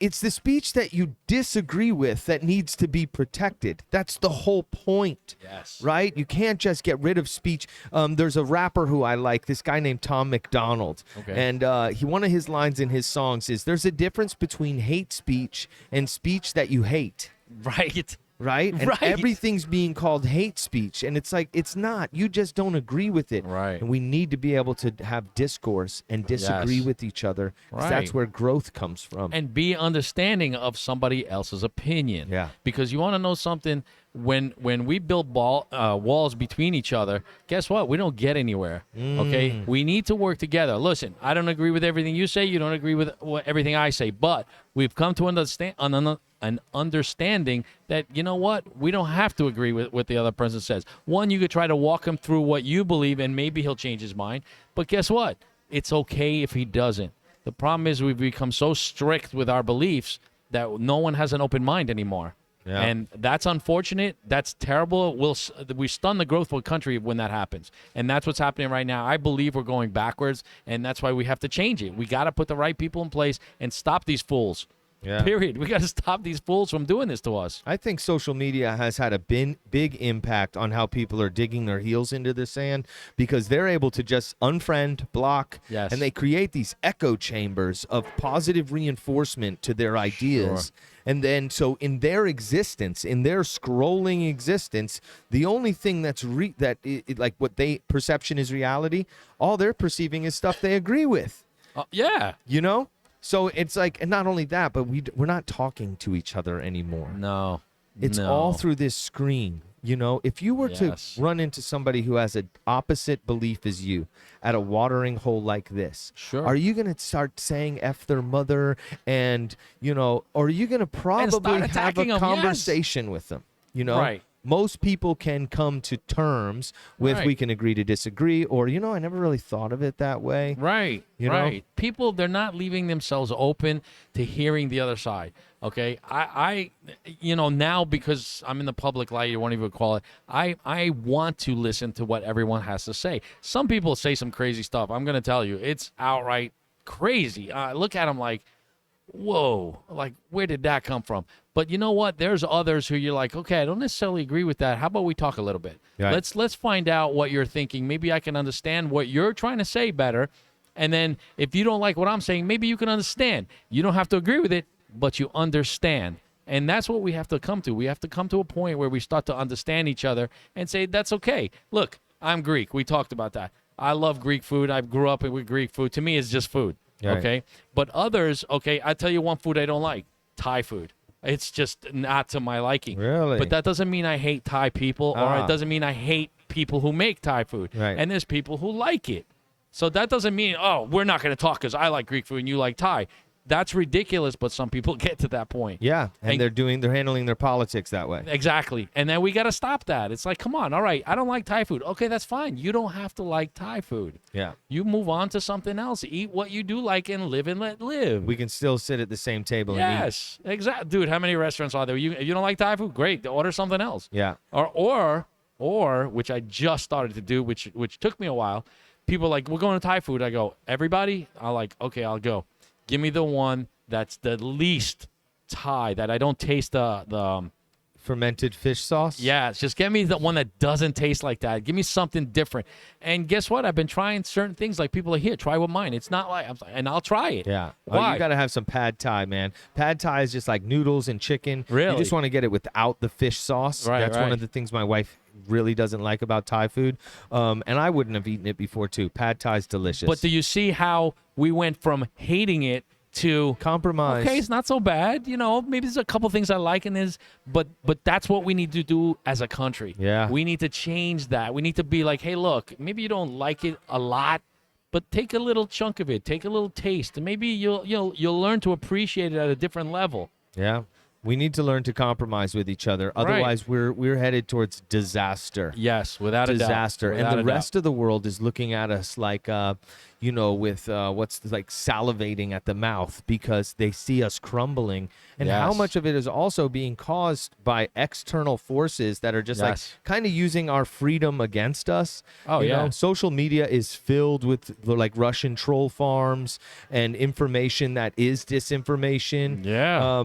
It's the speech that you disagree with that needs to be protected. That's the whole point.
Yes.
Right? You can't just get rid of speech. There's a rapper who I like, this guy named Tom McDonald.
Okay.
And one of his lines in his songs is, there's a difference between hate speech and speech that you hate.
Right.
Right? And everything's being called hate speech. And it's like, it's not. You just don't agree with it.
Right.
And we need to be able to have discourse and disagree with each other. 'Cause that's where growth comes from.
And be understanding of somebody else's opinion.
Yeah.
Because you want to know something, when we build walls between each other, guess what? We don't get anywhere. Okay? We need to work together. Listen, I don't agree with everything you say. You don't agree with everything I say. But we've come to an understanding that, you know what? We don't have to agree with what the other person says. One, you could try to walk him through what you believe, and maybe he'll change his mind. But guess what? It's okay if he doesn't. The problem is we've become so strict with our beliefs that no one has an open mind anymore. Yeah. And that's unfortunate. That's terrible. We stun the growth of a country when that happens. And that's what's happening right now. I believe we're going backwards, and that's why we have to change it. We got to put the right people in place and stop these fools.
Yeah.
Period. We got to stop these fools from doing this to us.
I think social media has had a big impact on how people are digging their heels into the sand because they're able to just unfriend, block,
Yes.
and they create these echo chambers of positive reinforcement to their ideas.
Sure.
And then, so in their existence, in their scrolling existence, the only thing that's like what they perception is reality, all they're perceiving is stuff they agree with.
Yeah.
You know? So it's like, and not only that, but we're not talking to each other anymore.
No.
It's
No.
all through this screen. You know, if you were
Yes.
to run into somebody who has an opposite belief as you at a watering hole like this,
Sure.
are you going to start saying F their mother and, you know, or are you going to probably have
attacking
a
them, yes.
conversation with them? You know,
Right.
most people can come to terms with
Right.
we can agree to disagree, or, you know, I never really thought of it that way.
Right.
You know?
Right. People, they're not leaving themselves open to hearing the other side. Okay. I now because I'm in the public light, you won't even call it, I want to listen to what everyone has to say. Some people say some crazy stuff. I'm going to tell you, it's outright crazy. I look at them like, whoa, like, where did that come from? But you know what? There's others who you're like, okay, I don't necessarily agree with that. How about we talk a little bit?
Right.
Let's find out what you're thinking. Maybe I can understand what you're trying to say better. And then if you don't like what I'm saying, maybe you can understand. You don't have to agree with it, but you understand. And that's what we have to come to. We have to come to a point where we start to understand each other and say, that's okay. Look, I'm Greek. We talked about that. I love Greek food. I grew up with Greek food. To me, it's just food.
Right.
Okay. But others, okay, I tell you one food I don't like, Thai food. It's just not to my liking.
Really?
But that doesn't mean I hate Thai people, or
Ah.
it doesn't mean I hate people who make Thai food.
Right.
And there's people who like it. So that doesn't mean, oh, we're not going to talk because I like Greek food and you like Thai. That's ridiculous, but some people get to that point.
Yeah, and
And-
they're handling their politics that way.
Exactly. And then we got to stop that. It's like, come on, all right, I don't like Thai food. Okay, that's fine. You don't have to like Thai food.
Yeah.
You move on to something else. Eat what you do like and live and let live.
We can still sit at the same table and eat.
Yes, exactly. Dude, how many restaurants are there? If you don't like Thai food, great. Order something else.
Yeah.
Or which I just started to do, which took me a while. People are like, we're going to Thai food. I go, everybody? I'm like, okay, I'll go. Give me the one that's the least Thai, that I don't taste the
Fermented fish sauce?
yeah, just get me the one that doesn't taste like that. Give me something different. And guess what? I've been trying certain things. Like people are here, try with mine. It's not like, and I'll try it.
Yeah.
Why?
You got to have some pad thai, man. Pad thai is just like noodles and chicken.
Really?
You just want to get it without the fish sauce.
Right,
That's one
right.
of the things my wife really doesn't like about Thai food. And I wouldn't have eaten it before, too. Pad thai is delicious.
But do you see how we went from hating it to
compromise.
okay, it's not so bad. You know, maybe there's a couple things I like in this, but that's what we need to do as a country.
Yeah.
We need to change that. We need to be like, hey, look, maybe you don't like it a lot, but take a little chunk of it, take a little taste, and maybe you'll learn to appreciate it at a different level.
Yeah. We need to learn to compromise with each other. Otherwise, we're headed towards disaster.
Yes, without a doubt.
Disaster.
Without
And
a
the rest of the world is looking at us like, with what's like salivating at the mouth because they see us crumbling. And how
Yes.
much of it is also being caused by external forces that are just like
Yes.
kind of using our freedom against us.
Oh,
You know,
yeah.
social media is filled with like Russian troll farms and information that is disinformation.
Yeah.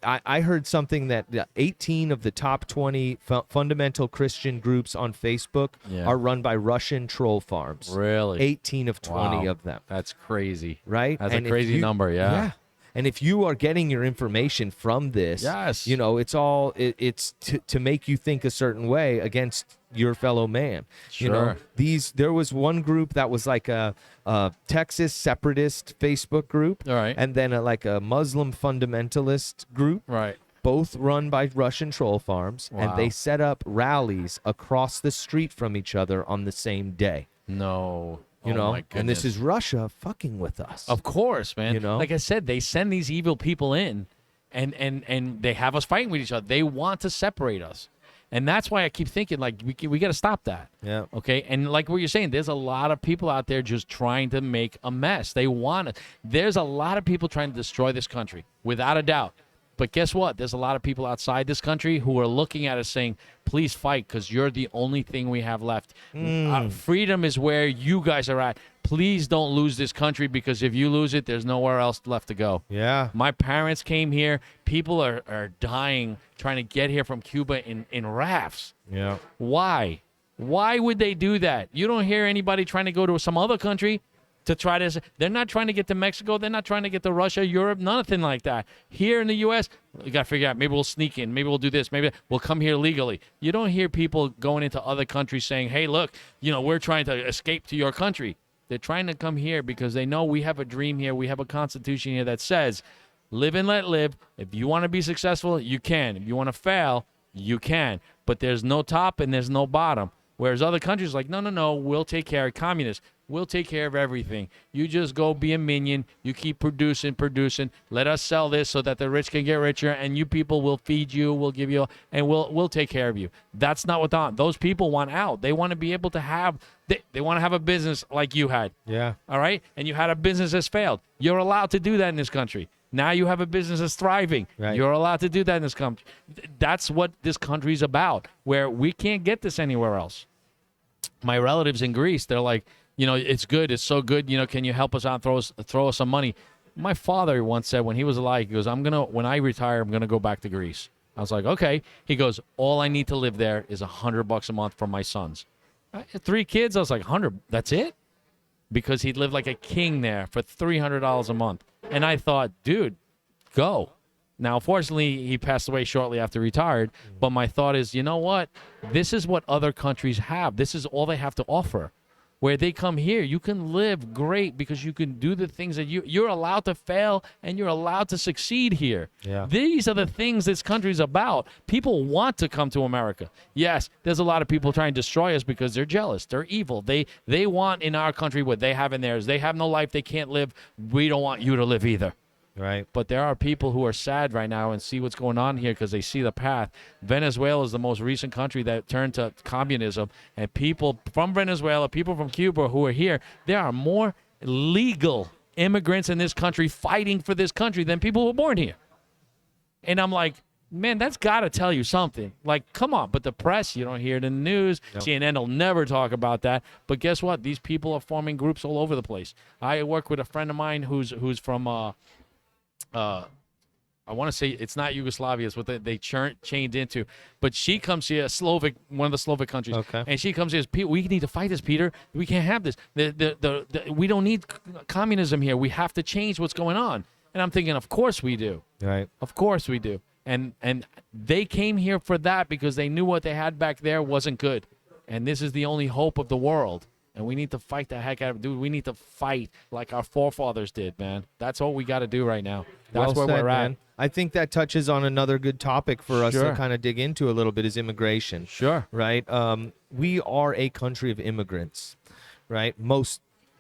I heard something that 18 of the top 20 fundamental Christian groups on Facebook
Yeah.
are run by Russian troll farms.
Really?
18 of 20
Wow.
of them,
That's crazy.
right?
That's
And
a
if
crazy number, yeah.
And if you are getting your information from this,
Yes.
it's all it's to make you think a certain way against your fellow man.
Sure.
There was one group that was like a Texas separatist Facebook group,
All right.
and then like a Muslim fundamentalist group,
Right.
both run by Russian troll farms, and
Wow.
they set up rallies across the street from each other on the same day.
No.
You
Oh,
know,
my
and this
goodness.
is Russia fucking with us.
Of course, man.
You know?
Like I said, they send these evil people in and they have us fighting with each other. They want to separate us. And that's why I keep thinking, like, we got to stop that.
Yeah.
Okay. And like what you're saying, there's a lot of people out there just trying to make a mess. They want it. There's a lot of people trying to destroy this country, without a doubt. But guess what? There's a lot of people outside this country who are looking at us saying, please fight because you're the only thing we have left. Freedom is where you guys are at. please don't lose this country, because if you lose it, there's nowhere else left to go.
Yeah.
My parents came here. People are dying trying to get here from Cuba in rafts.
Yeah.
Why? Why would they do that? You don't hear anybody trying to go to some other country to try to. They're not trying to get to Mexico. They're not trying to get to Russia, Europe, nothing like that. Here in the U.S., you got to figure out, maybe we'll sneak in. Maybe we'll do this. Maybe we'll come here legally. You don't hear people going into other countries saying, hey, look, we're trying to escape to your country. They're trying to come here because they know we have a dream here. We have a constitution here that says, live and let live. If you want to be successful, you can. If you want to fail, you can. But there's no top and there's no bottom. Whereas other countries are like, no, we'll take care of communists. We'll take care of everything. You just go be a minion. You keep producing. Let us sell this so that the rich can get richer, and you people will feed you, we'll give you, and we'll take care of you. That's not what those people want out. They want to be able to have, they want to have a business like you had.
Yeah.
All right? And you had a business that's failed. You're allowed to do that in this country. Now you have a business that's thriving.
Right.
You're allowed to do that in this country. That's what this country's about, where we can't get this anywhere else. My relatives in Greece, they're like, it's good. It's so good. Can you help us out? Throw us some money. My father once said when he was alive, he goes, when I retire, I'm going to go back to Greece. I was like, okay. He goes, all I need to live there is $100 a month for my sons. I had 3 kids. I was like, 100, that's it? Because he'd live like a king there for $300 a month. And I thought, dude, go. Now, fortunately, he passed away shortly after he retired. But my thought is, you know what? This is what other countries have. This is all they have to offer. Where they come here, you can live great because you can do the things that you're allowed to fail and you're allowed to succeed here.
Yeah.
These are the things this country's about. People want to come to America. Yes, there's a lot of people trying to destroy us because they're jealous. They're evil. They want in our country what they have in theirs. They have no life. They can't live. We don't want you to live either.
Right.
But there are people who are sad right now and see what's going on here because they see the path. Venezuela is the most recent country that turned to communism. And people from Venezuela, people from Cuba who are here, there are more legal immigrants in this country fighting for this country than people who were born here. And I'm like, man, that's got to tell you something. Like, come on. But the press, you don't hear it in the news. Nope. CNN will never talk about that. But guess what? These people are forming groups all over the place. I work with a friend of mine who's from I want to say it's not Yugoslavia, it's what they chained into. But she comes here, one of the Slovak countries.
Okay.
And she comes here, we need to fight this, Peter. We can't have this. We don't need communism here. We have to change what's going on. And I'm thinking, of course we do.
Right.
Of course we do. And they came here for that because they knew what they had back there wasn't good. And this is the only hope of the world. And we need to fight the heck out of it. Dude, we need to fight like our forefathers did, man. That's what we got to do right now. That's
well
where
said,
we're at.
man. I think that touches on another good topic for us to
Sure.
kind of dig into a little bit is immigration.
Sure.
Right? We are a country of immigrants, right?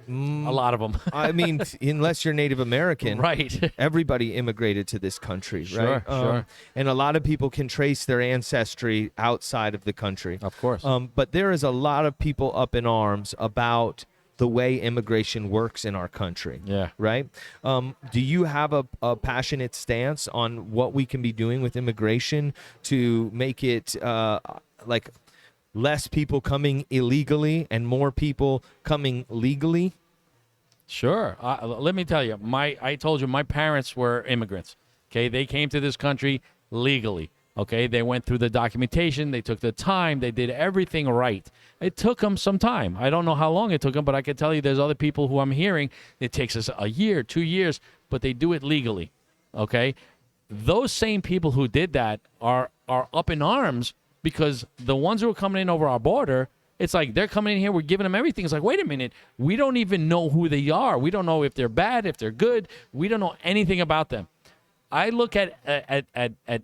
A lot of them.
I mean, unless you're Native American,
Right.
everybody immigrated to this country, right?
Sure.
And a lot of people can trace their ancestry outside of the country.
Of course.
But there is a lot of people up in arms about the way immigration works in our country.
Yeah.
Right? Do you have a passionate stance on what we can be doing with immigration to make it like less people coming illegally and more people coming legally?
Sure. Let me tell you, I told you my parents were immigrants. Okay, they came to this country legally. Okay, they went through the documentation, they took the time, they did everything right. It took them some time. I don't know how long it took them, but I can tell you there's other people who I'm hearing, it takes us a year, 2 years, but they do it legally. Okay? Those same people who did that are up in arms because the ones who are coming in over our border, it's like they're coming in here, we're giving them everything. It's like, wait a minute, we don't even know who they are. We don't know if they're bad, if they're good. We don't know anything about them. I look at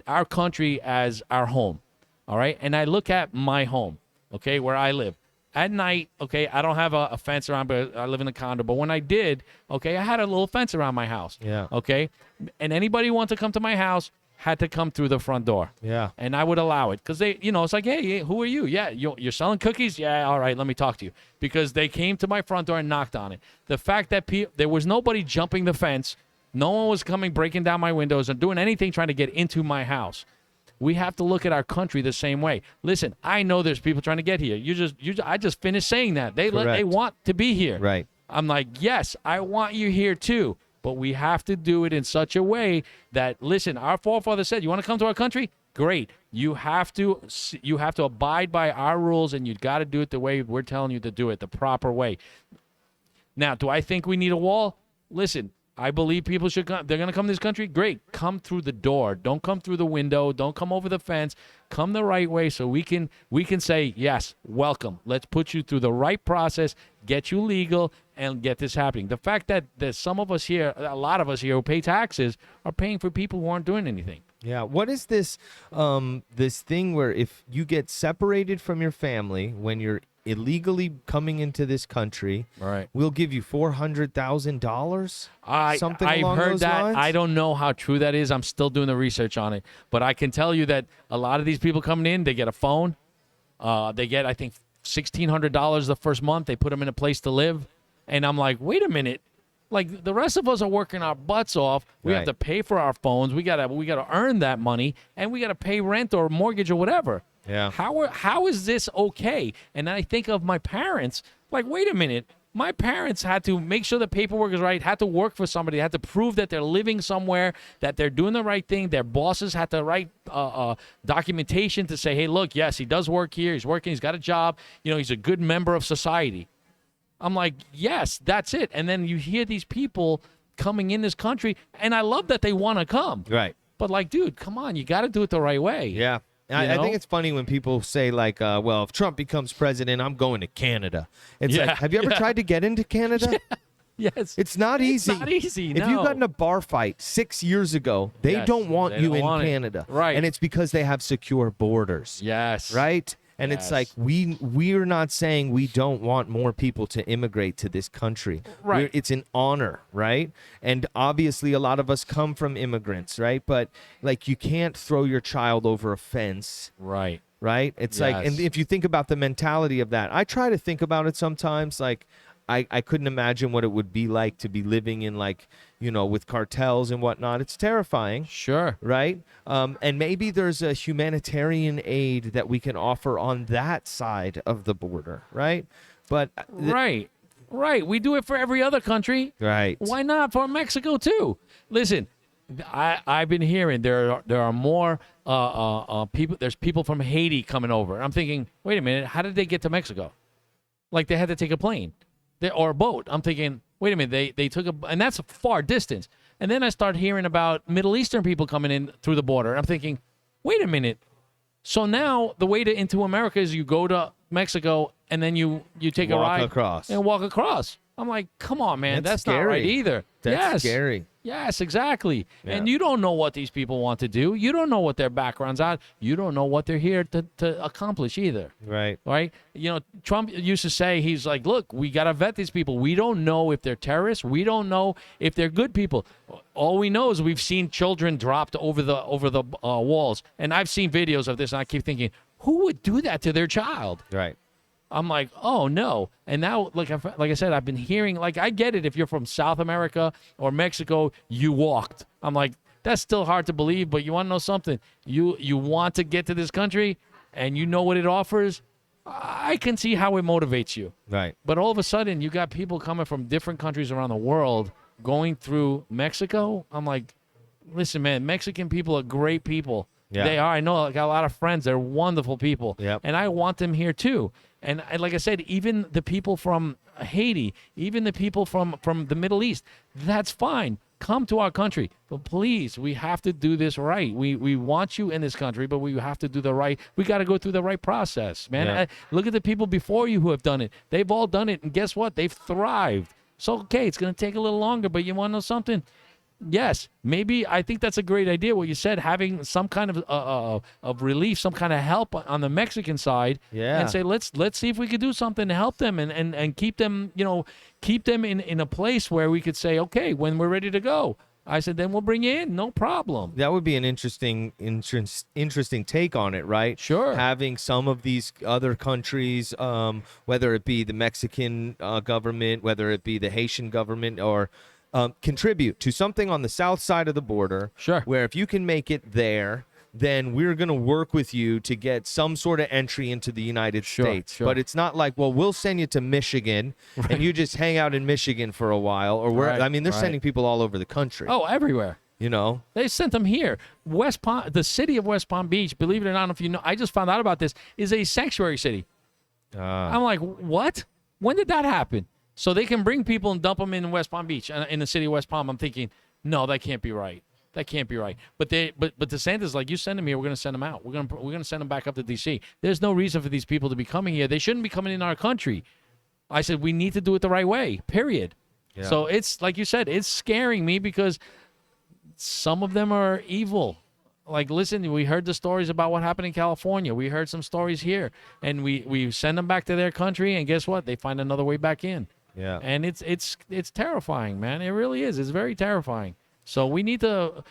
our country as our home, all right? And I look at my home, okay, where I live. At night, okay, I don't have a fence around, but I live in a condo. But when I did, okay, I had a little fence around my house.
Yeah.
Okay? And anybody who wants to come to my house had to come through the front door.
Yeah.
And I would allow it because they, it's like, hey, who are you? Yeah, you're selling cookies? Yeah, all right, let me talk to you. Because they came to my front door and knocked on it. The fact that there was nobody jumping the fence, no one was coming, breaking down my windows and doing anything trying to get into my house. We have to look at our country the same way. Listen, I know there's people trying to get here. I just finished saying that. They want to be here.
Right.
I'm like, yes, I want you here too. But we have to do it in such a way that, listen, our forefathers said, you want to come to our country? Great. You have to abide by our rules, and you got to do it the way we're telling you to do it, the proper way. Now, do I think we need a wall? Listen, I believe people should come. They're going to come to this country? Great. Come through the door. Don't come through the window. Don't come over the fence. Come the right way so we can say, yes, welcome. Let's put you through the right process, get you legal, and get this happening. The fact that there's some of us here, a lot of us here who pay taxes, are paying for people who aren't doing anything.
Yeah. What is this this thing where if you get separated from your family when you're illegally coming into this country,
right,
we'll give you $400,000? Something
I've
along
heard
those
that.
lines?
I don't know how true that is. I'm still doing the research on it. But I can tell you that a lot of these people coming in, they get a phone. They get, I think, $1,600 the first month. They put them in a place to live. And I'm like, wait a minute. Like, the rest of us are working our butts off. We have to pay for our phones. We gotta earn that money, and we gotta pay rent or mortgage or whatever.
Yeah.
How is this okay? And then I think of my parents. Like, wait a minute. My parents had to make sure the paperwork is right, had to work for somebody, had to prove that they're living somewhere, that they're doing the right thing. Their bosses had to write documentation to say, hey, look, yes, he does work here. He's working. He's got a job. You know, he's a good member of society. I'm like, yes, that's it. And then you hear these people coming in this country, and I love that they want to come.
Right.
But, like, dude, come on. You got to do it the right way.
Yeah. I think it's funny when people say, like, well, if Trump becomes president, I'm going to Canada. It's like, have you ever tried to get into Canada?
Yes.
It's not easy.
It's not easy, no.
If you got in a bar fight 6 years ago, they don't want you in Canada.
Right.
And it's because they have secure borders.
Yes.
Right? And it's like, we're not saying we don't want more people to immigrate to this country.
Right.
It's an honor, right? And obviously a lot of us come from immigrants, right? But like, you can't throw your child over a fence.
Right.
Right? It's like, and if you think about the mentality of that, I try to think about it sometimes, like, I couldn't imagine what it would be like to be living in, like, you know, with cartels and whatnot. It's terrifying.
Sure.
Right? And maybe there's a humanitarian aid that we can offer on that side of the border, right? But
Right. We do it for every other country.
Right.
Why not for Mexico too? Listen, I've been hearing there are more people. There's people from Haiti coming over. And I'm thinking, wait a minute, how did they get to Mexico? Like, they had to take a plane. Or a boat. I'm thinking, wait a minute, they took and that's a far distance. And then I start hearing about Middle Eastern people coming in through the border. I'm thinking, wait a minute. So now the way into America is you go to Mexico and then you take a ride
across
and walk across. I'm like, come on, man, that's not
scary.
right either.
That's scary.
Yes, exactly.
Yeah.
And you don't know what these people want to do. You don't know what their backgrounds are. You don't know what they're here to accomplish either.
Right.
Right? You know, Trump used to say, he's like, look, we got to vet these people. We don't know if they're terrorists. We don't know if they're good people. All we know is we've seen children dropped over the walls. And I've seen videos of this, and I keep thinking, who would do that to their child?
Right.
I'm like, oh, no. And now, like I said, I've been hearing, like, I get it. If you're from South America or Mexico, you walked. I'm like, that's still hard to believe, but you want to know something? You want to get to this country, and you know what it offers? I can see how it motivates you.
Right.
But all of a sudden, you got people coming from different countries around the world going through Mexico. I'm like, listen, man, Mexican people are great people.
Yeah.
They are. I know, I got a lot of friends. They're wonderful people.
Yep.
And I want them here, too. And like I said, even the people from Haiti, even the people from the Middle East, that's fine. Come to our country. But please, we have to do this right. We want you in this country, but we have to do the right. We got to go through the right process, man.
Yeah.
Look at the people before you who have done it. They've all done it. And guess what? They've thrived. So, okay, it's going to take a little longer, but you want to know something? Yes, maybe I think that's a great idea. What you said, having some kind of relief, some kind of help on the Mexican side, and say let's see if we could do something to help them and keep them, keep them in a place where we could say, okay, when we're ready to go, I said, then we'll bring you in, no problem.
That would be an interesting take on it, right?
Sure.
Having some of these other countries, whether it be the Mexican government, whether it be the Haitian government, or contribute to something on the south side of the border.
Sure.
Where if you can make it there, then we're going to work with you to get some sort of entry into the United States.
Sure.
But it's not like, well, we'll send you to Michigan and you just hang out in Michigan for a while, or where.
Right,
I mean, they're
right.
sending people all over the country.
Oh, everywhere.
You know,
They sent them here. West Palm, the city of West Palm Beach, believe it or not, if you know, I just found out about this, is a sanctuary city. I'm like, what? When did that happen? So they can bring people and dump them in West Palm Beach, in the city of West Palm. I'm thinking, no, that can't be right. That can't be right. But DeSantis, like, you send them here, we're going to send them out. We're going to send them back up to D.C. There's no reason for these people to be coming here. They shouldn't be coming in our country. I said, we need to do it the right way, period.
Yeah.
So it's, like you said, it's scaring me because some of them are evil. Like, listen, we heard the stories about what happened in California. We heard some stories here. And we send them back to their country, and guess what? They find another way back in.
Yeah.
And it's terrifying, man. It really is. It's very terrifying. So we need to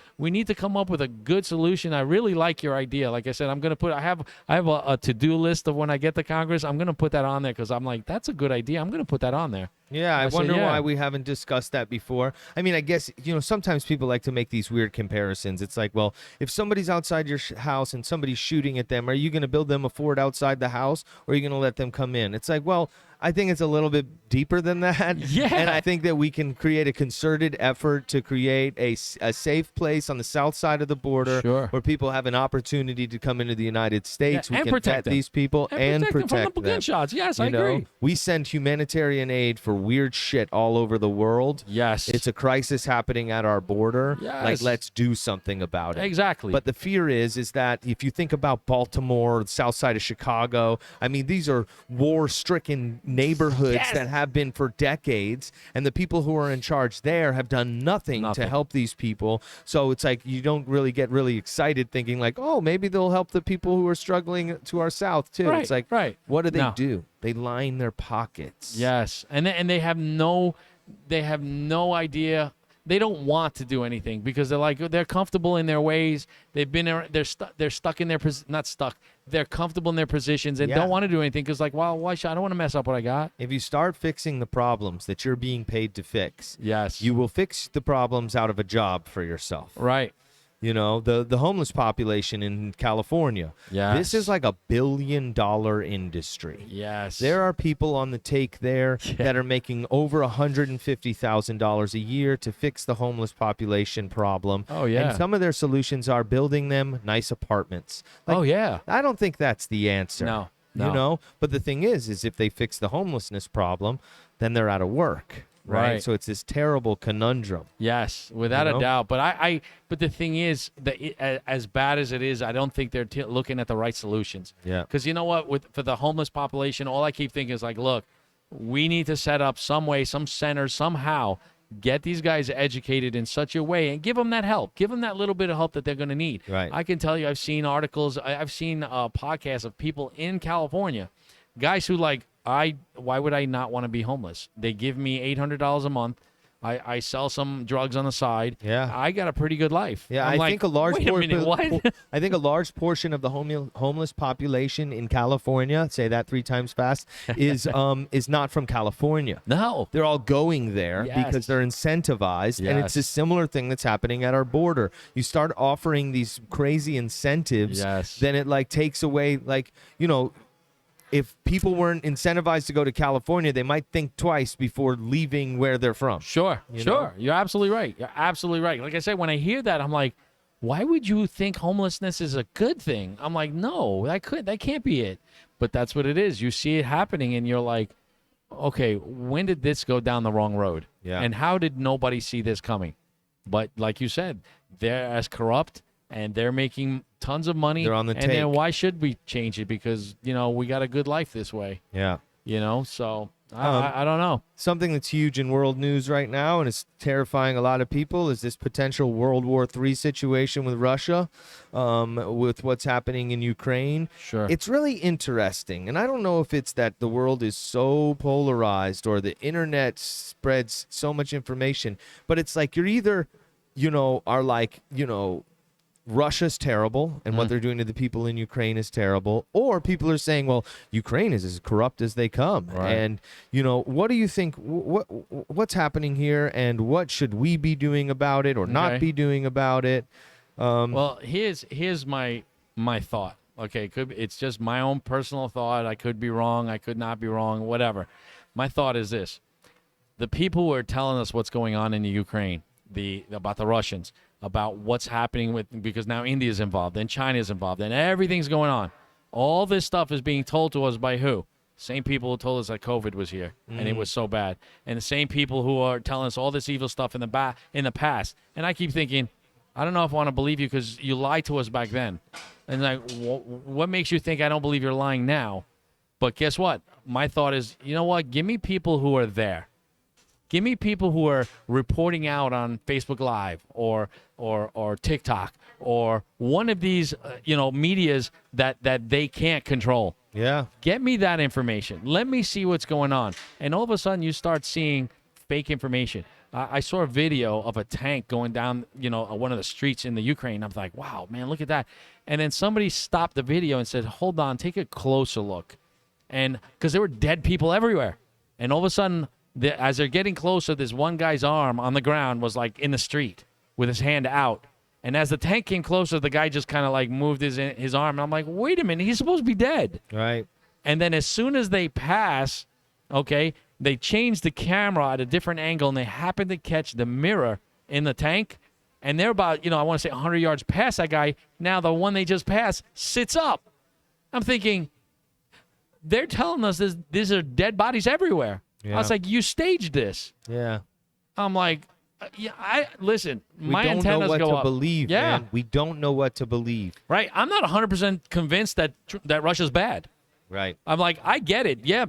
come up with a good solution. I really like your idea. Like I said, I'm gonna I have a to-do list of when I get to Congress. I'm gonna put that on there because I'm like, that's a good idea. I'm gonna put that on there.
Yeah, I
said,
wonder
yeah.
why we haven't discussed that before. I mean, I guess, sometimes people like to make these weird comparisons. It's like, well, if somebody's outside your house and somebody's shooting at them, are you going to build them a fort outside the house, or are you going to let them come in? It's like, well, I think it's a little bit deeper than that.
Yeah.
And I think that we can create a concerted effort to create a safe place on the south side of the border
Sure.
where people have an opportunity to come into the United States.
Yeah,
We
and
can
protect
vet
them.
these people and protect
them from the
them.
gunshots. Yes, I
You know,
agree.
we send humanitarian aid for weird shit all over the world.
Yes.
It's a crisis happening at our border.
Yes.
Like, let's do something about it.
Exactly.
But the fear is that if you think about Baltimore, the south side of Chicago, I mean, these are war-stricken neighborhoods
Yes.
that have been for decades, and the people who are in charge there have done nothing to help these people. So it's like you don't really get really excited thinking like, oh, maybe they'll help the people who are struggling to our south too.
Right,
It's like,
right.
what do they
No.
do? They line their pockets.
Yes, and they have no idea. They don't want to do anything because they're comfortable in their ways. They're stuck in their not stuck. They're comfortable in their positions and
Yeah.
don't want to do anything because well, why should I don't want to mess up what I got.
If you start fixing the problems that you're being paid to fix,
Yes,
you will fix the problems out of a job for yourself.
right.
The homeless population in California.
Yes.
This is like $1 billion industry.
Yes,
There are people on the take there that are making over $150,000 a year to fix the homeless population problem.
Oh, yeah.
And some of their solutions are building them nice apartments. Like,
oh yeah.
I don't think that's the answer.
No.
But the thing is if they fix the homelessness problem, then they're out of work. Right. So it's this terrible conundrum.
Yes, without a doubt. But but the thing is that as bad as it is, I don't think they're looking at the right solutions.
Yeah.
Because you know what, for the homeless population, all I keep thinking is like, look, we need to set up some way, some center, somehow get these guys educated in such a way and give them that help. Give them that little bit of help that they're going to need.
Right.
I can tell you, I've seen articles, I've seen podcasts of people in California, guys who why would I not want to be homeless? They give me $800 a month. I sell some drugs on the side.
Yeah.
I got a pretty good life.
Yeah,
I'm
I think a large
wait a minute, what?
I think a large portion of the homeless population in California, say that 3 times fast, is not from California.
No.
They're all going there
Yes.
because they're incentivized, and it's a
Yes.
similar thing that's happening at our border. You start offering these crazy incentives,
Yes.
then it takes away if people weren't incentivized to go to California, they might think twice before leaving where they're from.
Sure.
You
Sure.
know?
You're absolutely right. You're absolutely right. Like I said, when I hear that, I'm like, why would you think homelessness is a good thing? I'm like, no, that can't be it. But that's what it is. You see it happening and you're like, okay, when did this go down the wrong road?
Yeah.
And how did nobody see this coming? But like you said, they're as corrupt and they're making tons of money.
They're on the
and then
take.
why should we change it? Because, we got a good life this way,
Yeah.
so I don't know.
Something that's huge in world news right now, and it's terrifying a lot of people, is this potential World War III situation with Russia, with what's happening in Ukraine.
Sure.
It's really interesting, and I don't know if it's that the world is so polarized or the internet spreads so much information, but it's like you're either, are like, Russia's terrible and what they're doing to the people in Ukraine is terrible, or people are saying, well, Ukraine is as corrupt as they come.
Right.
And, what do you think, what's happening here, and what should we be doing about it or not
Okay.
be doing about it?
Well, here's my thought. Okay, it's just my own personal thought. I could be wrong. I could not be wrong. Whatever. My thought is this: the people who are telling us what's going on in the Ukraine, about the Russians, about what's happening because now India's involved, and China's involved, and everything's going on. All this stuff is being told to us by who? Same people who told us that COVID was here and it was so bad, and the same people who are telling us all this evil stuff in the past. And I keep thinking, I don't know if I want to believe you because you lied to us back then. And like, what makes you think I don't believe you're lying now? But guess what? My thought is, you know what? Give me people who are there. Give me people who are reporting out on Facebook Live or TikTok or one of these medias that they can't control.
Yeah.
Get me that information. Let me see what's going on. And all of a sudden you start seeing fake information. I saw a video of a tank going down, one of the streets in the Ukraine. I'm like, wow, man, look at that. And then somebody stopped the video and said, hold on, take a closer look. And because there were dead people everywhere. And all of a sudden, as they're getting closer, this one guy's arm on the ground was like in the street with his hand out. And as the tank came closer, the guy just kind of like moved his arm. And I'm like, wait a minute, he's supposed to be dead.
Right. And
then as soon as they pass, okay, they change the camera at a different angle, and they happen to catch the mirror in the tank. And they're about, I want to say 100 yards past that guy. Now the one they just passed sits up. I'm thinking, they're telling us these are dead bodies everywhere. Yeah. I was like, you staged this.
Yeah.
I'm like, listen, my
antennas go up. We don't know what to believe,
yeah.
Man. We don't know what to believe.
Right. I'm not 100% convinced that Russia's bad.
Right.
I'm like, I get it. Yeah,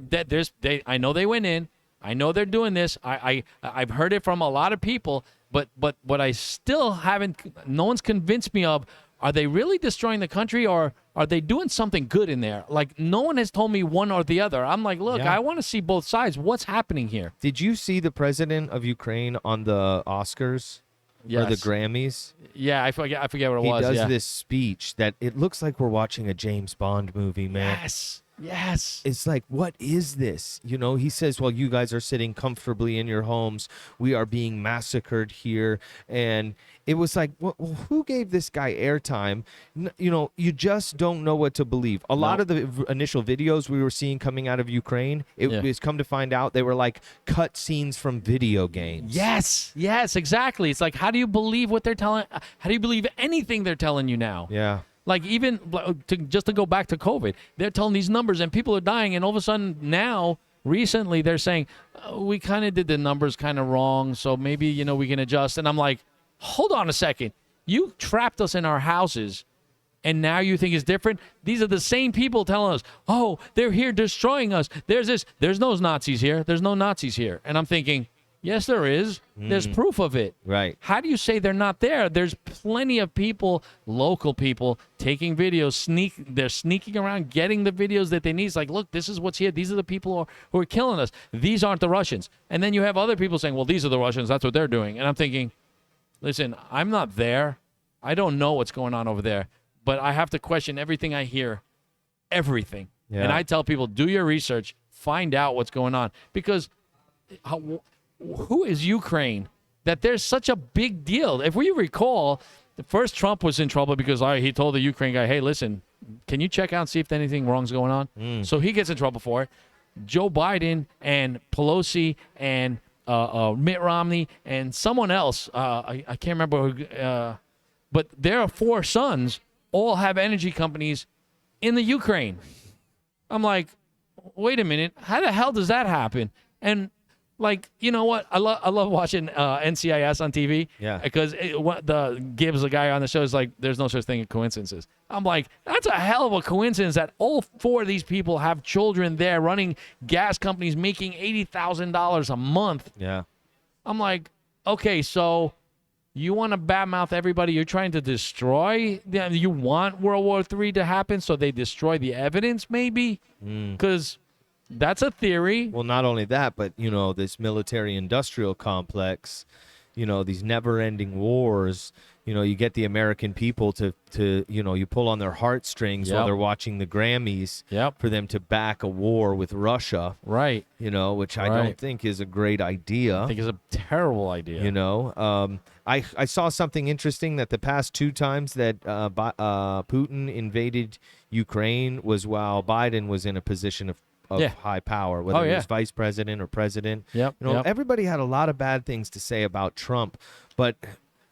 I know they went in. I know they're doing this. I've heard it from a lot of people, but what I still haven't, no one's convinced me of, are they really destroying the country or are they doing something good in there? Like, no one has told me one or the other. I'm like, look, I want to see both sides. What's happening here?
Did you see the president of Ukraine on the Oscars? Yes. Or the Grammys?
Yeah, I forget what it was.
He does this speech that it looks like we're watching a James Bond movie, man.
Yes.
It's like, what is this? He says, well, you guys are sitting comfortably in your homes. We are being massacred here. And it was like, well, who gave this guy airtime? You just don't know what to believe. A lot of the initial videos we were seeing coming out of Ukraine, it was come to find out they were like cut scenes from video games.
Yes, exactly. It's like, how do you believe what they're telling? How do you believe anything they're telling you now?
Yeah.
Like, even just to go back to COVID, they're telling these numbers and people are dying. And all of a sudden now, recently, they're saying, we kind of did the numbers kind of wrong. So maybe, we can adjust. And I'm like, hold on a second. You trapped us in our houses and now you think it's different? These are the same people telling us, oh, they're here destroying us. There's no Nazis here. There's no Nazis here. And I'm thinking, yes, there is. There's proof of it.
Right.
How do you say they're not there? There's plenty of people, local people, taking videos. They're sneaking around, getting the videos that they need. It's like, look, this is what's here. These are the people who are killing us. These aren't the Russians. And then you have other people saying, well, these are the Russians. That's what they're doing. And I'm thinking, listen, I'm not there. I don't know what's going on over there. But I have to question everything I hear. Everything. Yeah. And I tell people, do your research. Find out what's going on. Because who is Ukraine that there's such a big deal? If we recall, the first Trump was in trouble because he told the Ukraine guy, hey, listen, can you check out and see if anything wrong's going on? So he gets in trouble for it. Joe Biden and Pelosi and Mitt Romney and someone else, I can't remember who, but their 4 sons all have energy companies in the Ukraine. I'm like, wait a minute, how the hell does that happen? And like, you know what? I love watching NCIS on TV.
Yeah.
Because the Gibbs, the guy on the show, is like, there's no such thing as coincidences. I'm like, that's a hell of a coincidence that all 4 of these people have children there running gas companies making $80,000 a month.
Yeah.
I'm like, okay, so you want to badmouth everybody you're trying to destroy? You want World War III to happen so they destroy the evidence, maybe? Because that's a theory.
Well, not only that, but, this military-industrial complex, these never-ending wars, you get the American people to you pull on their heartstrings while they're watching the Grammys for them to back a war with Russia.
Right.
Which I don't think is a great idea.
I think it's a terrible idea.
I saw something interesting that the past 2 times that Putin invaded Ukraine was while Biden was in a position of
Yeah.
high power, whether it was vice president or president.
Yep.
Everybody had a lot of bad things to say about Trump, but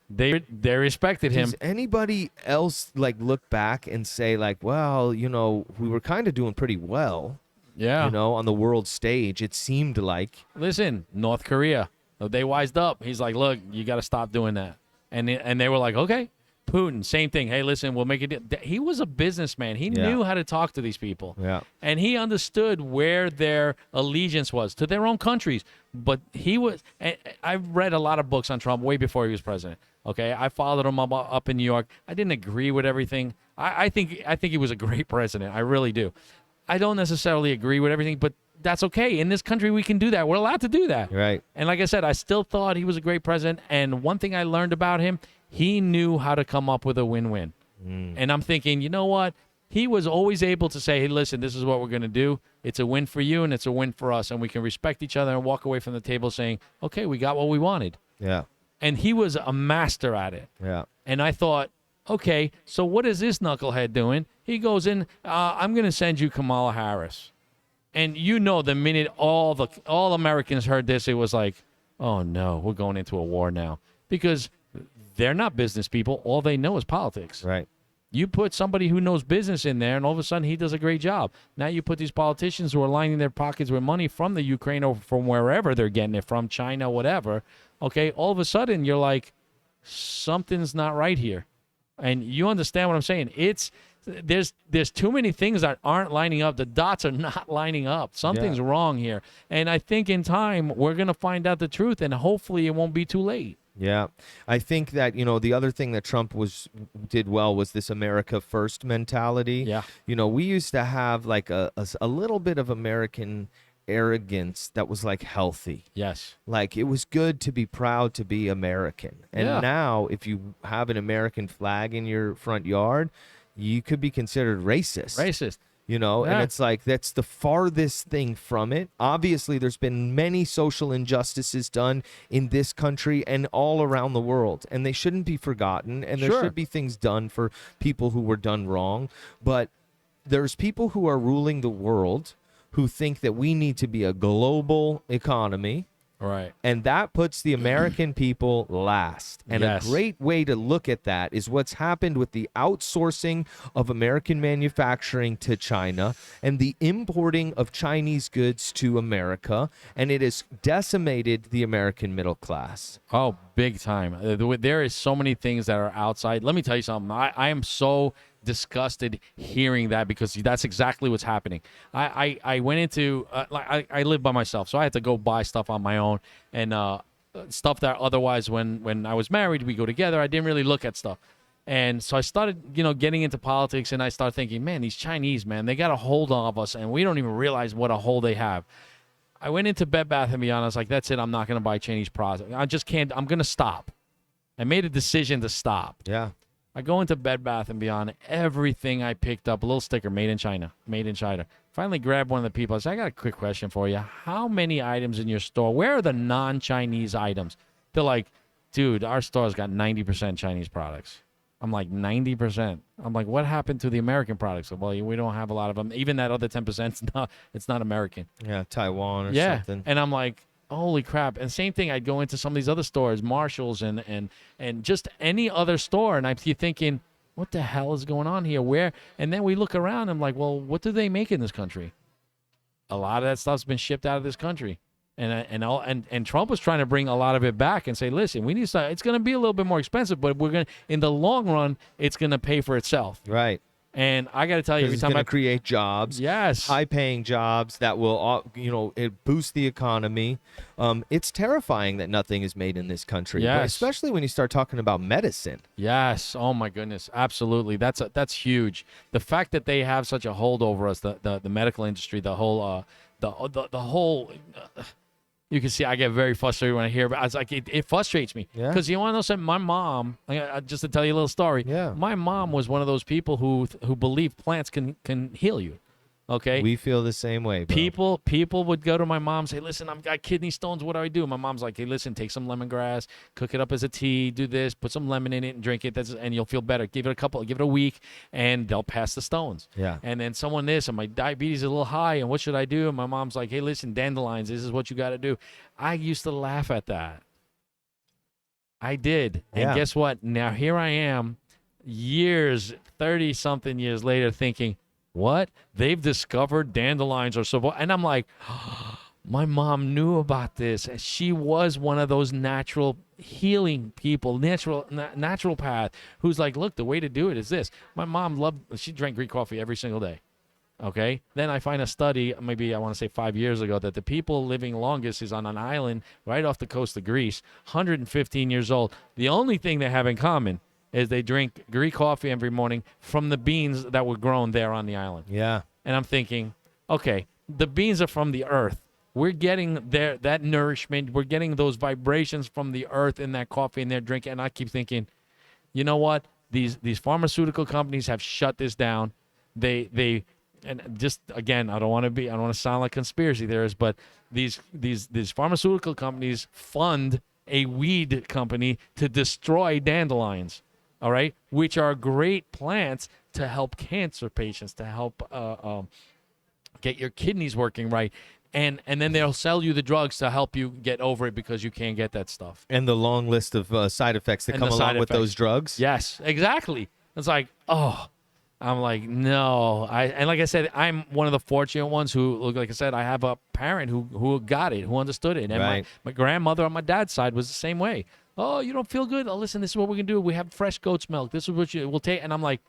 They respected him.
does anybody else like look back and say like, well, we were kind of doing pretty well,
Yeah.
on the world stage, it seemed like.
Listen, North Korea, they wised up. He's like, look, you got to stop doing that. And they were like, okay. Putin, same thing. Hey, listen, we'll make it. He was a businessman. He knew how to talk to these people.
Yeah.
And he understood where their allegiance was to their own countries. But he was. I've read a lot of books on Trump way before he was president. Okay, I followed him up in New York. I didn't agree with everything. I think he was a great president. I really do. I don't necessarily agree with everything, but that's okay. In this country, we can do that. We're allowed to do that.
Right.
And like I said, I still thought he was a great president. And one thing I learned about him, he knew how to come up with a win-win. And I'm thinking, you know what? He was always able to say, hey, listen, this is what we're going to do. It's a win for you and it's a win for us. And we can respect each other and walk away from the table saying, okay, we got what we wanted.
Yeah.
And he was a master at it.
Yeah.
And I thought, okay, so what is this knucklehead doing? He goes in, I'm going to send you Kamala Harris. And the minute all Americans heard this, it was like, oh no, we're going into a war now. Because they're not business people. All they know is politics.
Right.
You put somebody who knows business in there, and all of a sudden he does a great job. Now you put these politicians who are lining their pockets with money from the Ukraine or from wherever they're getting it from, China, whatever. Okay, all of a sudden you're like, something's not right here. And you understand what I'm saying. There's too many things that aren't lining up. The dots are not lining up. Something's wrong here. And I think in time we're going to find out the truth, and hopefully it won't be too late.
Yeah. I think that, the other thing that Trump did well was this America First mentality.
Yeah.
We used to have like a little bit of American arrogance that was like healthy.
Yes.
Like it was good to be proud to be American. And now if you have an American flag in your front yard, you could be considered racist. And it's like that's the farthest thing from it. Obviously, there's been many social injustices done in this country and all around the world, and they shouldn't be forgotten, and there should be things done for people who were done wrong. But there's people who are ruling the world who think that we need to be a global economy.
Right.
And that puts the American people last. And a great way to look at that is what's happened with the outsourcing of American manufacturing to China and the importing of Chinese goods to America. And it has decimated the American middle class.
Oh, big time. There is so many things that are outside. Let me tell you something. I am so disgusted hearing that because that's exactly what's happening. I went into I live by myself, so I had to go buy stuff on my own and stuff that otherwise when I was married we go together. I didn't really look at stuff, and so I started getting into politics, and I started thinking, man, these Chinese, man, they got a hold of us, and we don't even realize what a hold they have. I went into Bed Bath & Beyond. I was like, that's it. I'm not going to buy Chinese products. I just can't. I'm going to stop. I made a decision to stop.
Yeah.
I go into Bed Bath & Beyond. Everything I picked up, a little sticker, made in China, made in China. Finally grabbed one of the people. I said, I got a quick question for you. How many items in your store? Where are the non-Chinese items? They're like, dude, our store's got 90% Chinese products. I'm like, 90%? I'm like, what happened to the American products? Well, we don't have a lot of them. Even that other 10%, it's not American.
Yeah, Taiwan or something.
And I'm like, holy crap. And same thing, I'd go into some of these other stores, Marshalls and just any other store, and I'd be thinking, what the hell is going on here? Where? And then we look around, and I'm like, well, what do they make in this country? A lot of that stuff's been shipped out of this country. And Trump was trying to bring a lot of it back and say, listen, we need to start. It's going to be a little bit more expensive, but we're going to, in the long run, it's going to pay for itself.
Right.
And I got to tell you, every
it's
time
going to create jobs, high-paying jobs that will, it boost the economy. It's terrifying that nothing is made in this country, but especially when you start talking about medicine. Yes.
Oh my goodness, absolutely. That's huge. The fact that they have such a hold over us, the medical industry, the whole. You can see I get very frustrated when I hear about it. It's like it frustrates me. Because you want to know something? My mom, just to tell you a little story, my mom was one of those people who believed plants can heal you. Okay.
We feel the same way, bro.
People would go to my mom and say, listen, I've got kidney stones. What do I do? My mom's like, hey, listen, take some lemongrass, cook it up as a tea, do this, put some lemon in it and drink it, and you'll feel better. Give it a week, and they'll pass the stones.
Yeah.
And then someone this, and my diabetes is a little high, and what should I do? And my mom's like, hey, listen, dandelions, this is what you got to do. I used to laugh at that. I did.
Yeah.
And guess what? Now here I am, 30-something years later, thinking, what? They've discovered dandelions are so... And I'm like, oh, my mom knew about this. And she was one of those natural healing people, natural path, who's like, look, the way to do it is this. My mom she drank Greek coffee every single day. Okay? Then I find a study, maybe I want to say 5 years ago, that the people living longest is on an island right off the coast of Greece, 115 years old. The only thing they have in common is they drink Greek coffee every morning from the beans that were grown there on the island.
Yeah.
And I'm thinking, okay, the beans are from the earth. We're getting that nourishment. We're getting those vibrations from the earth in that coffee and their drink. And I keep thinking, you know what? These pharmaceutical companies have shut this down. They and just again, I don't want to sound like conspiracy theorists, but these pharmaceutical companies fund a weed company to destroy dandelions. All right, which are great plants to help cancer patients, to help get your kidneys working right. And then they'll sell you the drugs to help you get over it because you can't get that stuff.
And the long list of side effects that come along with those drugs.
Yes, exactly. It's like, oh, I'm like, no. And like I said, I'm one of the fortunate ones who, like I said, I have a parent who got it, who understood it. And
right.
my grandmother on my dad's side was the same way. Oh, you don't feel good? Oh, listen, this is what we can do. We have fresh goat's milk. This is what we'll take. And I'm like,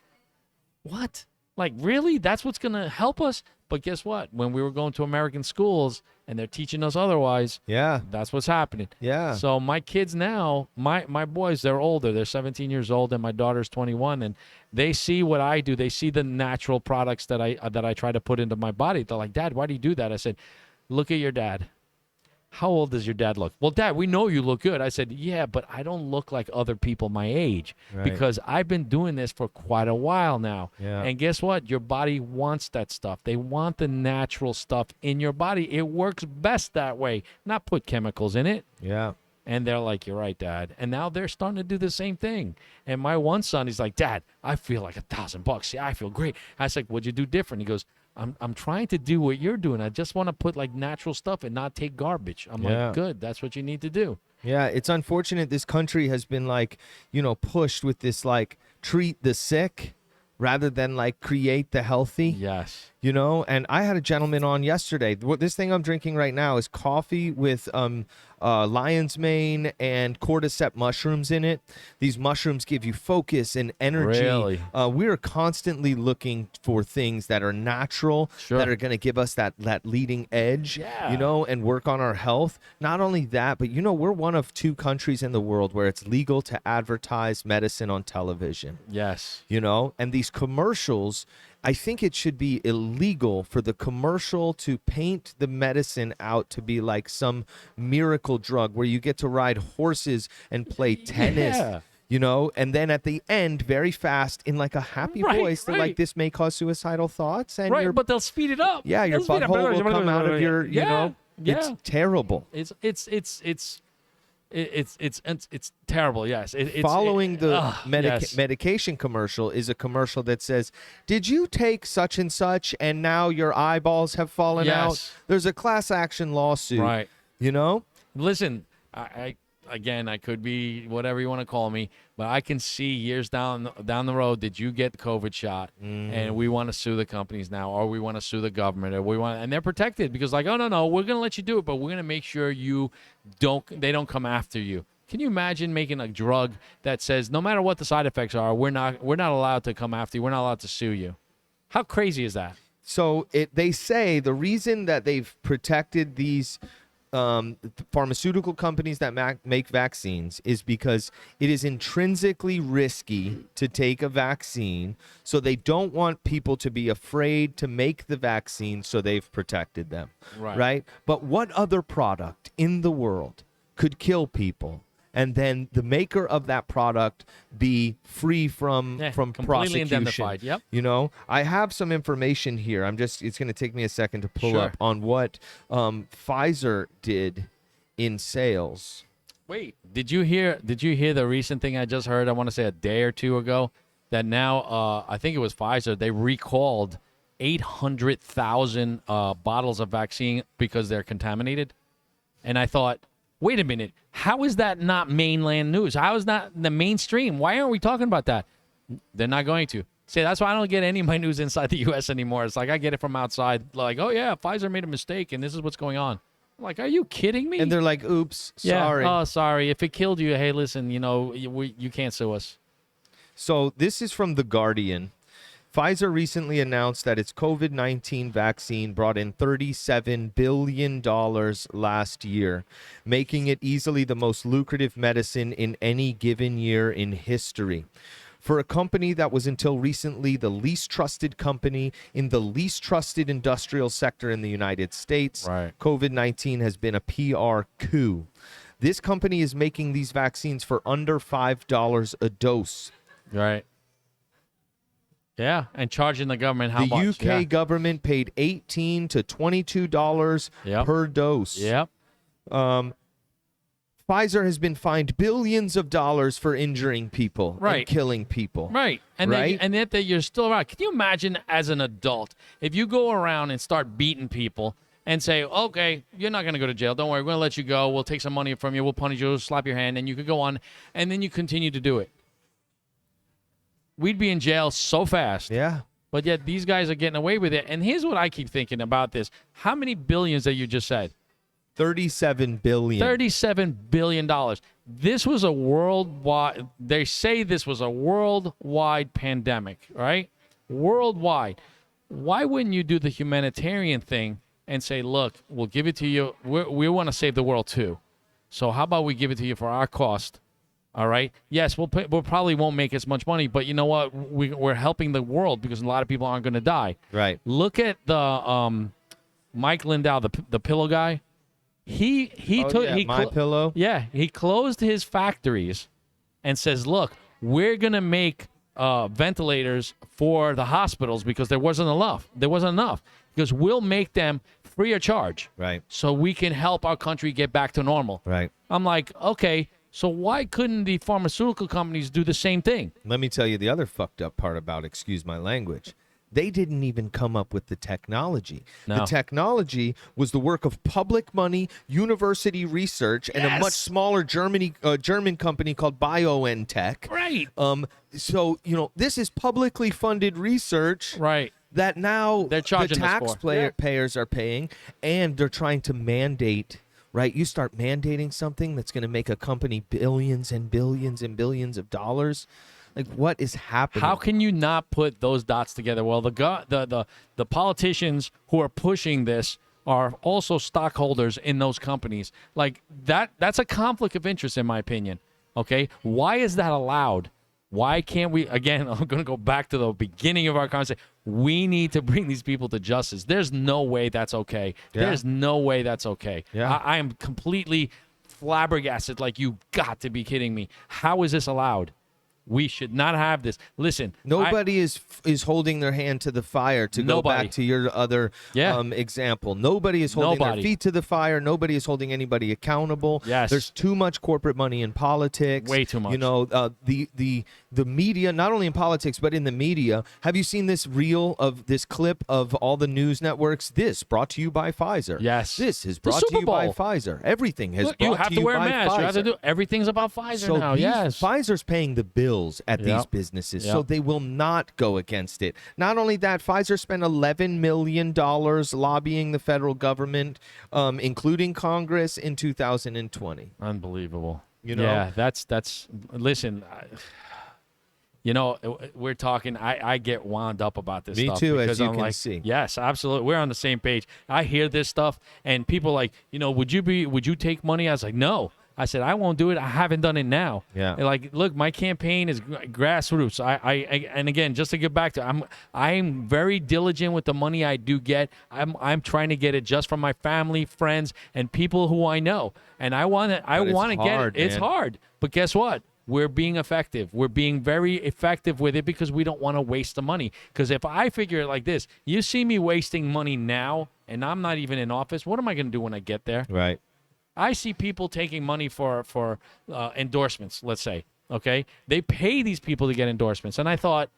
what? Like, really? That's what's going to help us? But guess what? When we were going to American schools and they're teaching us otherwise,
yeah,
that's what's happening.
Yeah.
So my kids now, my boys, they're older. They're 17 years old, and my daughter's 21, and they see what I do. They see the natural products that I try to put into my body. They're like, Dad, why do you do that? I said, look at your dad. How old does your dad look? Well, Dad, we know you look good. I said, yeah, but I don't look like other people my age because I've been doing this for quite a while now.
Yeah.
And guess what? Your body wants that stuff. They want the natural stuff in your body. It works best that way, not put chemicals in it.
Yeah.
And they're like, you're right, Dad. And now they're starting to do the same thing. And my one son, he's like, Dad, I feel like $1,000. See, I feel great. I was like, what'd you do different? He goes, I'm trying to do what you're doing. I just want to put like natural stuff and not take garbage. I'm like, good. That's what you need to do.
Yeah, it's unfortunate this country has been like, pushed with this like treat the sick rather than like create the healthy.
Yes.
And I had a gentleman on yesterday. This thing I'm drinking right now is coffee with lion's mane and cordyceps mushrooms in it. These mushrooms give you focus and energy.
Really?
We're constantly looking for things that are natural, that are going to give us that leading edge, and work on our health. Not only that, but we're one of 2 countries in the world where it's legal to advertise medicine on television.
Yes.
And these commercials, I think it should be illegal for the commercial to paint the medicine out to be like some miracle drug where you get to ride horses and play tennis, and then at the end, very fast, in like a happy voice, they're like, this may cause suicidal thoughts. And
but they'll speed it up.
Yeah, your butthole will come out of your, it's terrible.
It's terrible. Yes.
Following the medication commercial is a commercial that says, did you take such and such and now your eyeballs have fallen out? There's a class action lawsuit.
Right.
Listen,
I could be whatever you want to call me, but I can see years down the road that you get the COVID shot, and we want to sue the companies now, or we want to sue the government, and they're protected because like, oh no, we're gonna let you do it, but we're gonna make sure they don't come after you. Can you imagine making a drug that says no matter what the side effects are, we're not allowed to come after you, we're not allowed to sue you? How crazy is that?
So they say the reason that they've protected these pharmaceutical companies that make vaccines is because it is intrinsically risky to take a vaccine, so they don't want people to be afraid to make the vaccine, so they've protected them. Right? But what other product in the world could kill people and then the maker of that product be free from
completely
prosecution.
indemnified. Yep.
You know, I have some information here. It's going to take me a second to pull up on what Pfizer did in sales.
Wait, did you hear the recent thing I just heard? I want to say a day or two ago that now I think it was Pfizer. They recalled 800,000 bottles of vaccine because they're contaminated. And I thought, wait a minute, how is that not mainland news? How is that the mainstream? Why aren't we talking about that? They're not going to. See, that's why I don't get any of my news inside the U.S. anymore. It's like I get it from outside, like, oh, yeah, Pfizer made a mistake, and this is what's going on. I'm like, are you kidding me?
And they're like, oops, sorry.
Yeah, oh, sorry. If it killed you, hey, listen, you can't sue us.
So this is from The Guardian. Pfizer recently announced that its COVID-19 vaccine brought in $37 billion last year, making it easily the most lucrative medicine in any given year in history. For a company that was until recently the least trusted company in the least trusted industrial sector in the United States,
Right.
COVID-19 has been a PR coup. This company is making these vaccines for under $5 a dose.
Right. Yeah, and charging the government how much?
The UK government paid $18 to $22 per dose.
Yep.
Pfizer has been fined billions of dollars for injuring people and killing people.
Right. And
right?
and yet that you're still around. Can you imagine as an adult, if you go around and start beating people and say, okay, you're not going to go to jail. Don't worry, we're going to let you go. We'll take some money from you. We'll punish you. We'll slap your hand, and you could go on, and then you continue to do it. We'd be in jail so fast.
Yeah.
But yet these guys are getting away with it. And here's what I keep thinking about this. How many billions that you just said?
$37 billion.
$37 billion. This was a worldwide, they say this was a worldwide pandemic, right? Worldwide. Why wouldn't you do the humanitarian thing and say, look, we'll give it to you. We want to save the world too. So how about we give it to you for our cost? All right. Yes, we'll probably won't make as much money, but you know what? We're helping the world because a lot of people aren't going to die.
Right.
Look at the Mike Lindau, the pillow guy. He
My Pillow.
Yeah, he closed his factories and says, "Look, we're going to make ventilators for the hospitals because there wasn't enough. Because we'll make them free of charge.
Right.
So we can help our country get back to normal."
Right.
I'm like, okay. So why couldn't the pharmaceutical companies do the same thing?
Let me tell you the other fucked up part about, excuse my language. They didn't even come up with the technology.
No.
The technology was the work of public money, university research, and a much smaller German company called BioNTech.
Right.
So, this is publicly funded research.
Right.
That now
They're charging
the
us for.
taxpayers are paying, and they're trying to mandate. Right, you start mandating something that's going to make a company billions and billions and billions of dollars. Like, what is happening?
How can you not put those dots together? Well, the politicians who are pushing this are also stockholders in those companies. Like that's a conflict of interest, in my opinion. Okay, why is that allowed? Why can't we? Again, I'm going to go back to the beginning of our conversation. We need to bring these people to justice. There's no way that's okay.
Yeah.
There's no way that's okay.
Yeah.
I am completely flabbergasted. Like, you got to be kidding me. How is this allowed? We should not have this. Listen,
nobody is holding their hand to the fire. To go back to your other example, nobody is holding their feet to the fire. Nobody is holding anybody accountable.
Yes.
There's too much corporate money in politics.
Way too much.
The media, not only in politics but in the media. Have you seen this clip of all the news networks? This brought to you by Pfizer.
Yes.
This is brought to you by Pfizer. Everything has brought to you by Pfizer.
You have to wear a mask. You have to do everything's about Pfizer now. Yes.
Pfizer's paying the bills at these businesses, so they will not go against it. Not only that, Pfizer spent $11 million lobbying the federal government, including Congress, in 2020.
Unbelievable. Yeah, that's. Listen, we're talking. I get wound up about this stuff.
Me too,
because
as you
I'm
can see.
Yes, absolutely. We're on the same page. I hear this stuff, and people would you take money? I was like, no. I said, I won't do it. I haven't done it now.
Yeah.
And like, look, my campaign is grassroots. And again, just to get back to, I'm very diligent with the money I do get. I'm trying to get it just from my family, friends, and people who I know. And I want to get it. It's hard. But guess what? We're being effective. We're being very effective with it because we don't want to waste the money. Because if I figure it like this, you see me wasting money now, and I'm not even in office, what am I going to do when I get there?
Right.
I see people taking money for endorsements, let's say, okay? They pay these people to get endorsements. And I thought,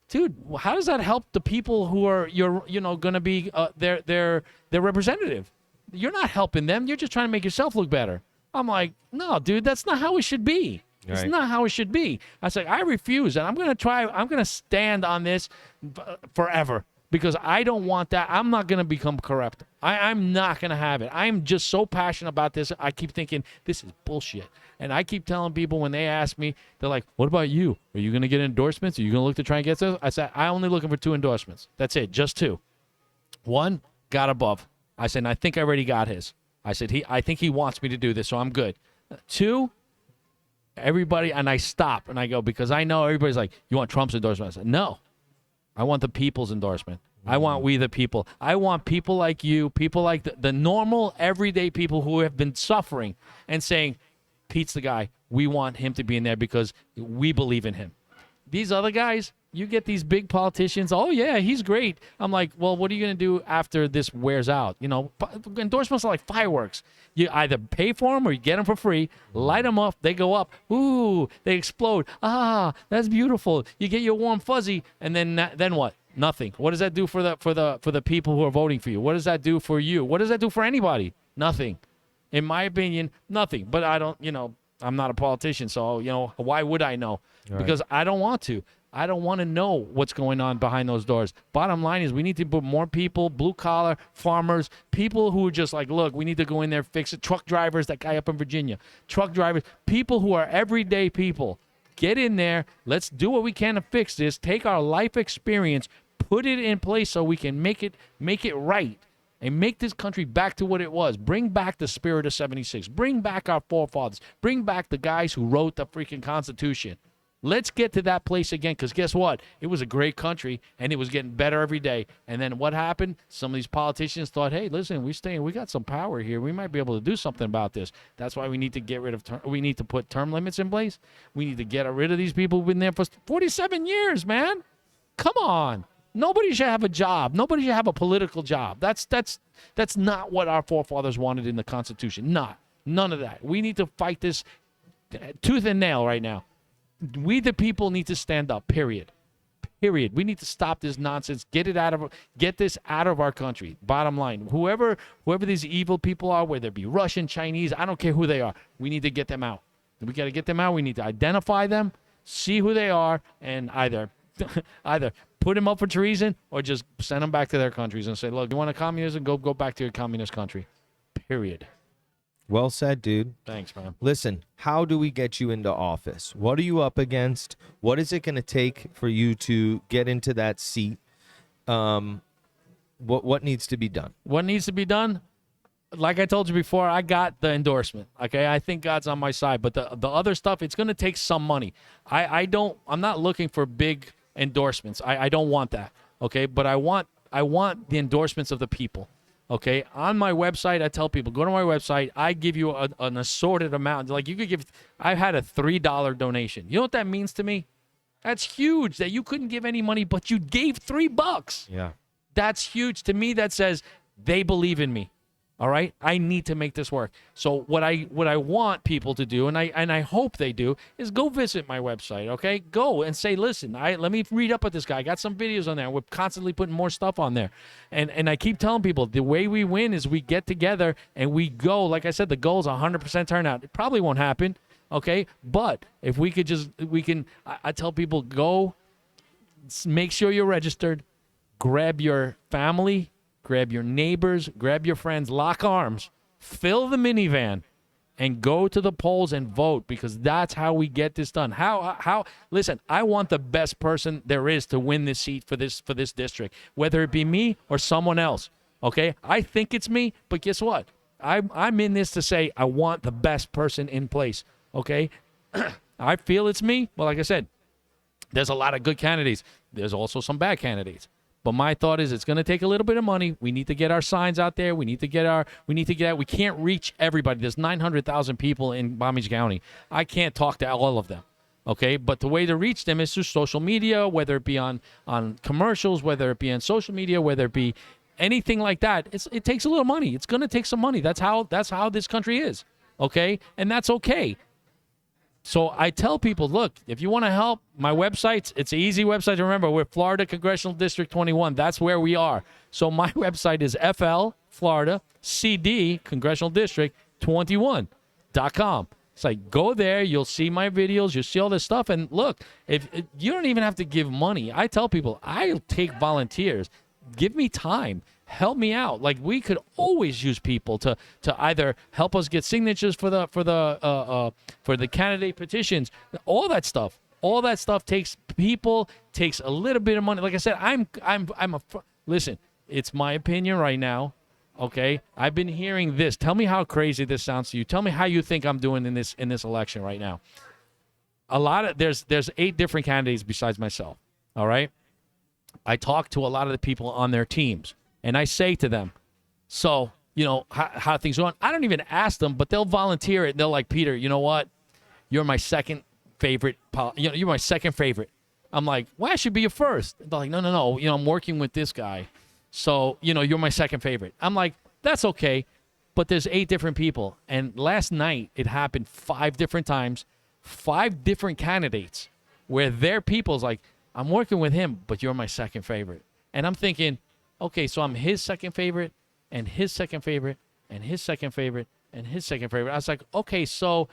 dude, how does that help the people who are going to be their representative? You're not helping them. You're just trying to make yourself look better. I'm like, no, dude, that's not how it should be. Right. It's not how it should be. I was like, I refuse, and I'm going to stand on this forever because I don't want that. I'm not going to become corrupt. I'm not going to have it. I'm just so passionate about this. I keep thinking, this is bullshit. And I keep telling people when they ask me, they're like, what about you? Are you going to get endorsements? Are you going to look to try and get those? I said, I'm only looking for 2 endorsements. That's it, just 2. 1, got above. I said, and I think I already got his. I said, I think he wants me to do this, so I'm good. 2, everybody, and I stop and I go, because I know everybody's like, you want Trump's endorsement? I said, no, I want the people's endorsement. I want we the people. I want people like you, people like the normal, everyday people who have been suffering and saying, Pete's the guy. We want him to be in there because we believe in him. These other guys, you get these big politicians, oh, yeah, he's great. I'm like, well, what are you going to do after this wears out? You know, endorsements are like fireworks. You either pay for them or you get them for free, light them up, they go up. Ooh, they explode. Ah, that's beautiful. You get your warm fuzzy, and then what? Nothing. What does that do for the people who are voting for you? What does that do for you? What does that do for anybody? Nothing. In my opinion, nothing. But I don't, I'm not a politician, so, why would I know? Right. Because I don't want to. I don't want to know what's going on behind those doors. Bottom line is we need to put more people, blue-collar, farmers, people who are just like, look, we need to go in there, fix it. Truck drivers, that guy up in Virginia. Truck drivers, people who are everyday people. Get in there. Let's do what we can to fix this. Take our life experience, put it in place so we can make it right. And make this country back to what it was. Bring back the spirit of 76. Bring back our forefathers. Bring back the guys who wrote the freaking Constitution. Let's get to that place again, because guess what? It was a great country, and it was getting better every day. And then what happened? Some of these politicians thought, hey, listen, we got some power here. We might be able to do something about this. That's why we need to get rid of we need to put term limits in place. We need to get rid of these people who've been there for 47 years, man. Come on. Nobody should have a job. Nobody should have a political job. That's not what our forefathers wanted in the Constitution. None of that. We need to fight this tooth and nail right now. We the people need to stand up. Period. We need to stop this nonsense. Get this out of our country. Bottom line. Whoever these evil people are, whether it be Russian, Chinese, I don't care who they are. We need to get them out. We got to get them out. We need to identify them, see who they are, and either put them up for treason or just send them back to their countries and say, look, you want a communism? Go back to your communist country. Period.
Well said, dude.
Thanks, man.
Listen, how do we get you into office? What are you up against? What is it going to take for you to get into that seat? What needs to be done? What needs to be done?
Like I told you before, I got the endorsement. Okay, I think God's on my side. But the other stuff, it's going to take some money. I'm not looking for big endorsements. I don't want that. Okay, but I want the endorsements of the people. Okay, on my website, I tell people, go to my website. I give you an assorted amount. Like you could give, I've had a $3 donation. You know what that means to me? That's huge that you couldn't give any money, but you gave $3.
Yeah.
That's huge. To me, that says they believe in me. All right, I need to make this work. So what I want people to do, and I hope they do, is go visit my website. Okay, go and say, listen, let me read up with this guy. I got some videos on there. We're constantly putting more stuff on there, and I keep telling people the way we win is we get together and we go. Like I said, the goal is 100% turnout. It probably won't happen. Okay, but if we could I tell people, go, make sure you're registered, grab your family. Grab your neighbors, grab your friends, lock arms, fill the minivan, and go to the polls and vote, because that's how we get this done. Listen, I want the best person there is to win this seat for this district, whether it be me or someone else. Okay? I think it's me, but guess what? I'm in this to say I want the best person in place. Okay, I feel it's me. Well, like I said, there's a lot of good candidates. There's also some bad candidates. But my thought is it's going to take a little bit of money. We need to get our signs out there. We need to get out. We can't reach everybody. There's 900,000 people in Palm Beach County. I can't talk to all of them. Okay, but the way to reach them is through social media, whether it be on commercials, whether it be on social media, whether it be anything like that. It takes a little money. It's going to take some money. That's how this country is. Okay, and that's okay. So I tell people, look, if you want to help, my website, it's an easy website to remember. We're Florida Congressional District 21. That's where we are. So my website is FL Florida CD Congressional District 21.com. It's like, go there, you'll see my videos, you'll see all this stuff. And look, if you don't even have to give money. I tell people, I'll take volunteers. Give me time. Help me out. Like, we could always use people to either help us get signatures for the candidate petitions. All that stuff takes people, takes a little bit of money. Like I said, listen, it's my opinion right now. Okay, I've been hearing this. Tell me how crazy this sounds to you. Tell me how you think I'm doing in this election right now. There's 8 different candidates besides myself. All right, I talk to a lot of the people on their teams, and I say to them, so how things are going. I don't even ask them, but they'll volunteer it. And they're like, Peter, you know what? You're my second favorite. You're my second favorite. I'm like, well, I should be your first. They're like, no. I'm working with this guy. So, you're my second favorite. I'm like, that's okay, but there's 8 different people. And last night, it happened 5 different times, 5 different candidates, where their people's like, I'm working with him, but you're my second favorite. And I'm thinking, okay, so I'm his second favorite, and his second favorite, and his second favorite, and his second favorite. I was like, okay, so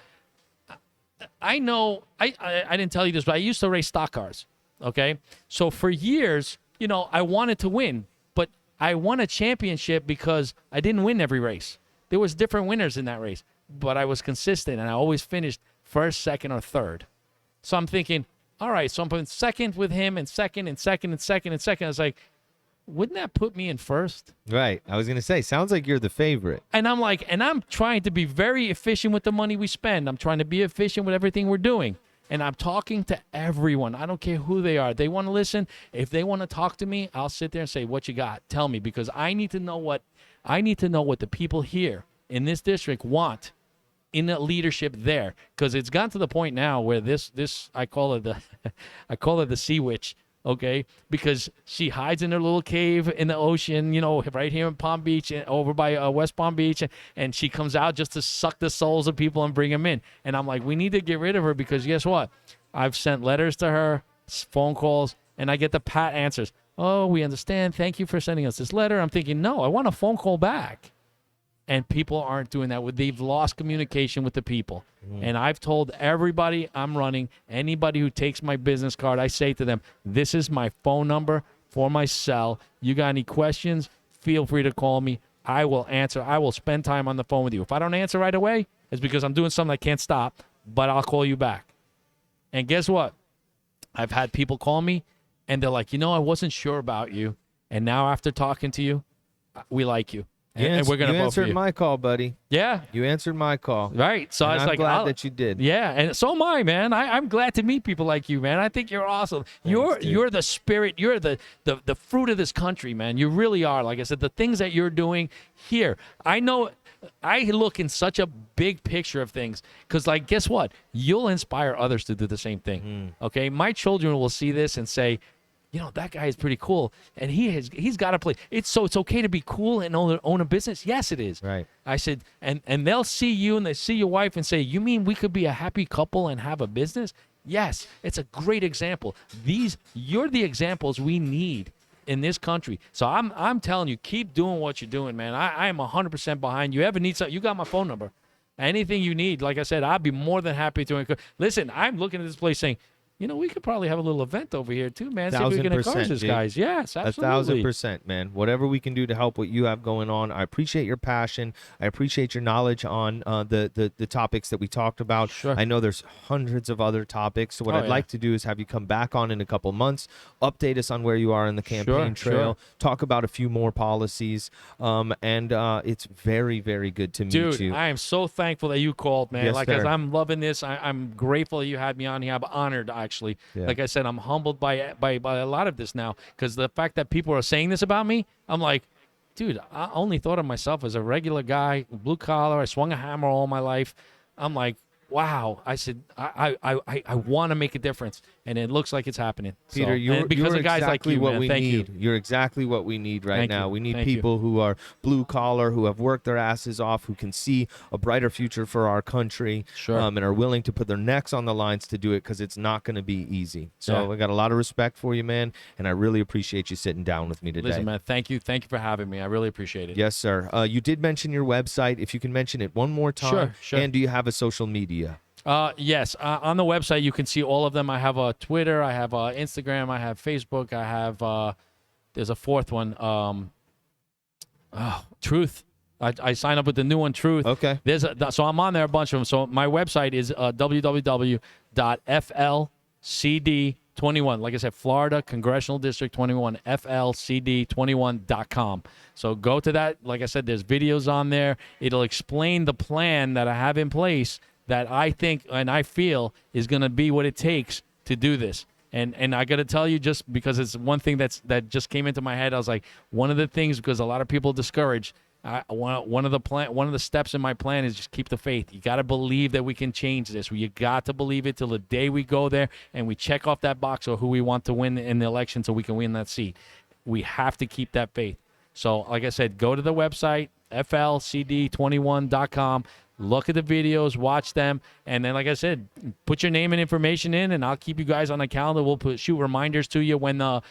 I know, I didn't tell you this, but I used to race stock cars, okay? So for years, I wanted to win. I won a championship because I didn't win every race. There was different winners in that race, but I was consistent, and I always finished first, second, or third. So I'm thinking, all right, so I'm putting second with him, and second, and second, and second, and second. I was like, wouldn't that put me in first?
Right. I was going to say, sounds like you're the favorite.
And I'm like, and I'm trying to be very efficient with the money we spend. I'm trying to be efficient with everything we're doing. And I'm talking to everyone. I don't care who they are. They want to listen. If they want to talk to me, I'll sit there and say, what you got? Tell me, because I need to know what the people here in this district want in the leadership there. Because it's gotten to the point now where this I call her the sea witch. Okay, because she hides in her little cave in the ocean, right here in Palm Beach, over by West Palm Beach, and she comes out just to suck the souls of people and bring them in. And I'm like, we need to get rid of her, because guess what? I've sent letters to her, phone calls, and I get the pat answers. Oh, we understand. Thank you for sending us this letter. I'm thinking, no, I want a phone call back. And people aren't doing that. They've lost communication with the people. And I've told everybody I'm running, anybody who takes my business card, I say to them, this is my phone number for my cell. You got any questions? Feel free to call me. I will answer. I will spend time on the phone with you. If I don't answer right away, it's because I'm doing something I can't stop, but I'll call you back. And guess what? I've had people call me, and they're like, I wasn't sure about you. And now after talking to you, we like you. And we're going to vote for you.
You answered my call, buddy.
Yeah.
You answered my call.
Right. So
and
I was
I'm glad that you did.
Yeah. And so am I, man. I'm glad to meet people like you, man. I think you're awesome.
Thanks,
you're the spirit. You're the fruit of this country, man. You really are. Like I said, the things that you're doing here. I know I look in such a big picture of things because, like, guess what? You'll inspire others to do the same thing. Okay? My children will see this and say, that guy is pretty cool, and he's got to play. It's okay to be cool and own a business. Yes, it is.
Right.
I said, and they'll see you and they see your wife and say, you mean we could be a happy couple and have a business? Yes, it's a great example. You're the examples we need in this country. So I'm telling you, keep doing what you're doing, man. I am 100% behind you. Ever need something? You got my phone number. Anything you need, like I said, I'd be more than happy to. Listen, I'm looking at this place saying, we could probably have a little event over here too, man. See if we can encourage these guys. Yes, absolutely.
1,000%, man. Whatever we can do to help what you have going on. I appreciate your passion. I appreciate your knowledge on the topics that we talked about.
Sure.
I know there's hundreds of other topics. So what I'd like to do is have you come back on in a couple months, update us on where you are in the campaign trail, talk about a few more policies, and it's very, very good to meet you.
Dude, I am so thankful that you called, man.
Yes, sir.
I'm loving this. I'm grateful that you had me on here. I'm honored, actually.
Yeah.
Like I said, I'm humbled by a lot of this now, because the fact that people are saying this about me, I'm like, dude, I only thought of myself as a regular guy, blue collar. I swung a hammer all my life. I'm like, wow. I said, I want to make a difference, and it looks like it's happening.
Peter, you're
of guys
exactly
like you,
what
man.
we
Thank
need.
you.
You're exactly what we need right now. We need
Thank
people who are blue collar, who have worked their asses off, who can see a brighter future for our country,
Sure.
And are willing to put their necks on the lines to do it, because it's not going to be easy. So I got a lot of respect for you, man, and I really appreciate you sitting down with me today.
Listen, man, thank you for having me. I really appreciate it.
Yes, sir. You did mention your website. If you can mention it one more time.
Sure.
And do you have a social media?
Yes. On the website, you can see all of them. I have a Twitter, I have Instagram, I have Facebook, I have there's a fourth one. Truth. I signed up with the new one, Truth.
Okay.
So I'm on there a bunch of them. So my website is www.flcd21. Like I said, Florida Congressional District 21, flcd21.com. So go to that. Like I said, there's videos on there. It'll explain the plan that I have in place that I think and I feel is going to be what it takes to do this. And I got to tell you, just because it's one thing that just came into my head, I was like, one of the things, because a lot of people are discouraged, one of the steps in my plan is just keep the faith. You got to believe that we can change this. You got to believe it till the day we go there and we check off that box of who we want to win in the election so we can win that seat. We have to keep that faith. So, like I said, go to the website, flcd21.com. Look at the videos, watch them, and then, like I said, put your name and information in, and I'll keep you guys on the calendar. We'll shoot reminders to you when the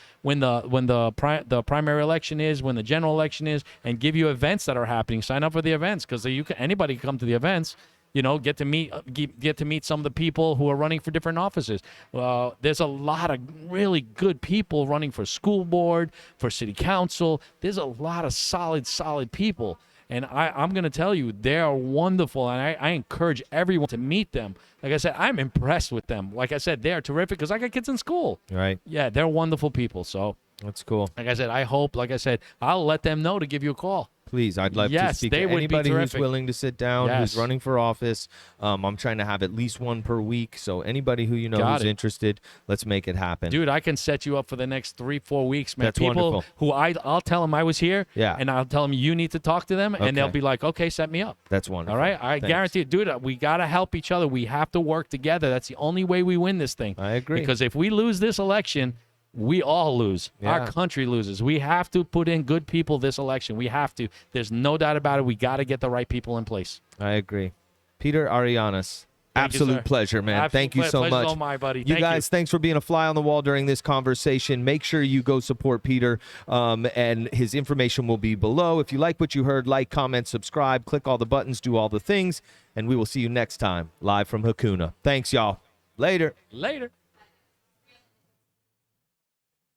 primary election is, when the general election is, and give you events that are happening. Sign up for the events, because anybody can come to the events. Get to meet some of the people who are running for different offices. There's a lot of really good people running for school board, for city council. There's a lot of solid people. And I'm going to tell you, they are wonderful, and I encourage everyone to meet them. Like I said, I'm impressed with them. Like I said, they are terrific, because I got kids in school.
Right.
Yeah, they're wonderful people. So
that's cool.
Like I said, I'll let them know to give you a call.
Please, I'd love to speak to anybody who's willing to sit down, who's running for office. I'm trying to have at least one per week. So anybody who who's interested, let's make it happen.
Dude, I can set you up for the next 3-4 weeks, man.
That's
people
wonderful.
Who I'll tell them I was here, and I'll tell them you need to talk to them, and they'll be like, okay, set me up.
That's wonderful.
All right? I guarantee it. Dude, we got to help each other. We have to work together. That's the only way we win this thing.
I agree.
Because if we lose this election, we all lose.
Yeah.
Our country loses. We have to put in good people this election. We have to. There's no doubt about it. We got to get the right people in place.
I agree. Peter Arianas. Absolute pleasure, man. Thank you so much.
Pleasure's all mine, buddy.
You guys, thanks for being a fly on the wall during this conversation. Make sure you go support Peter, and his information will be below. If you like what you heard, like, comment, subscribe, click all the buttons, do all the things, and we will see you next time live from Hakuna. Thanks, y'all. Later.
Later.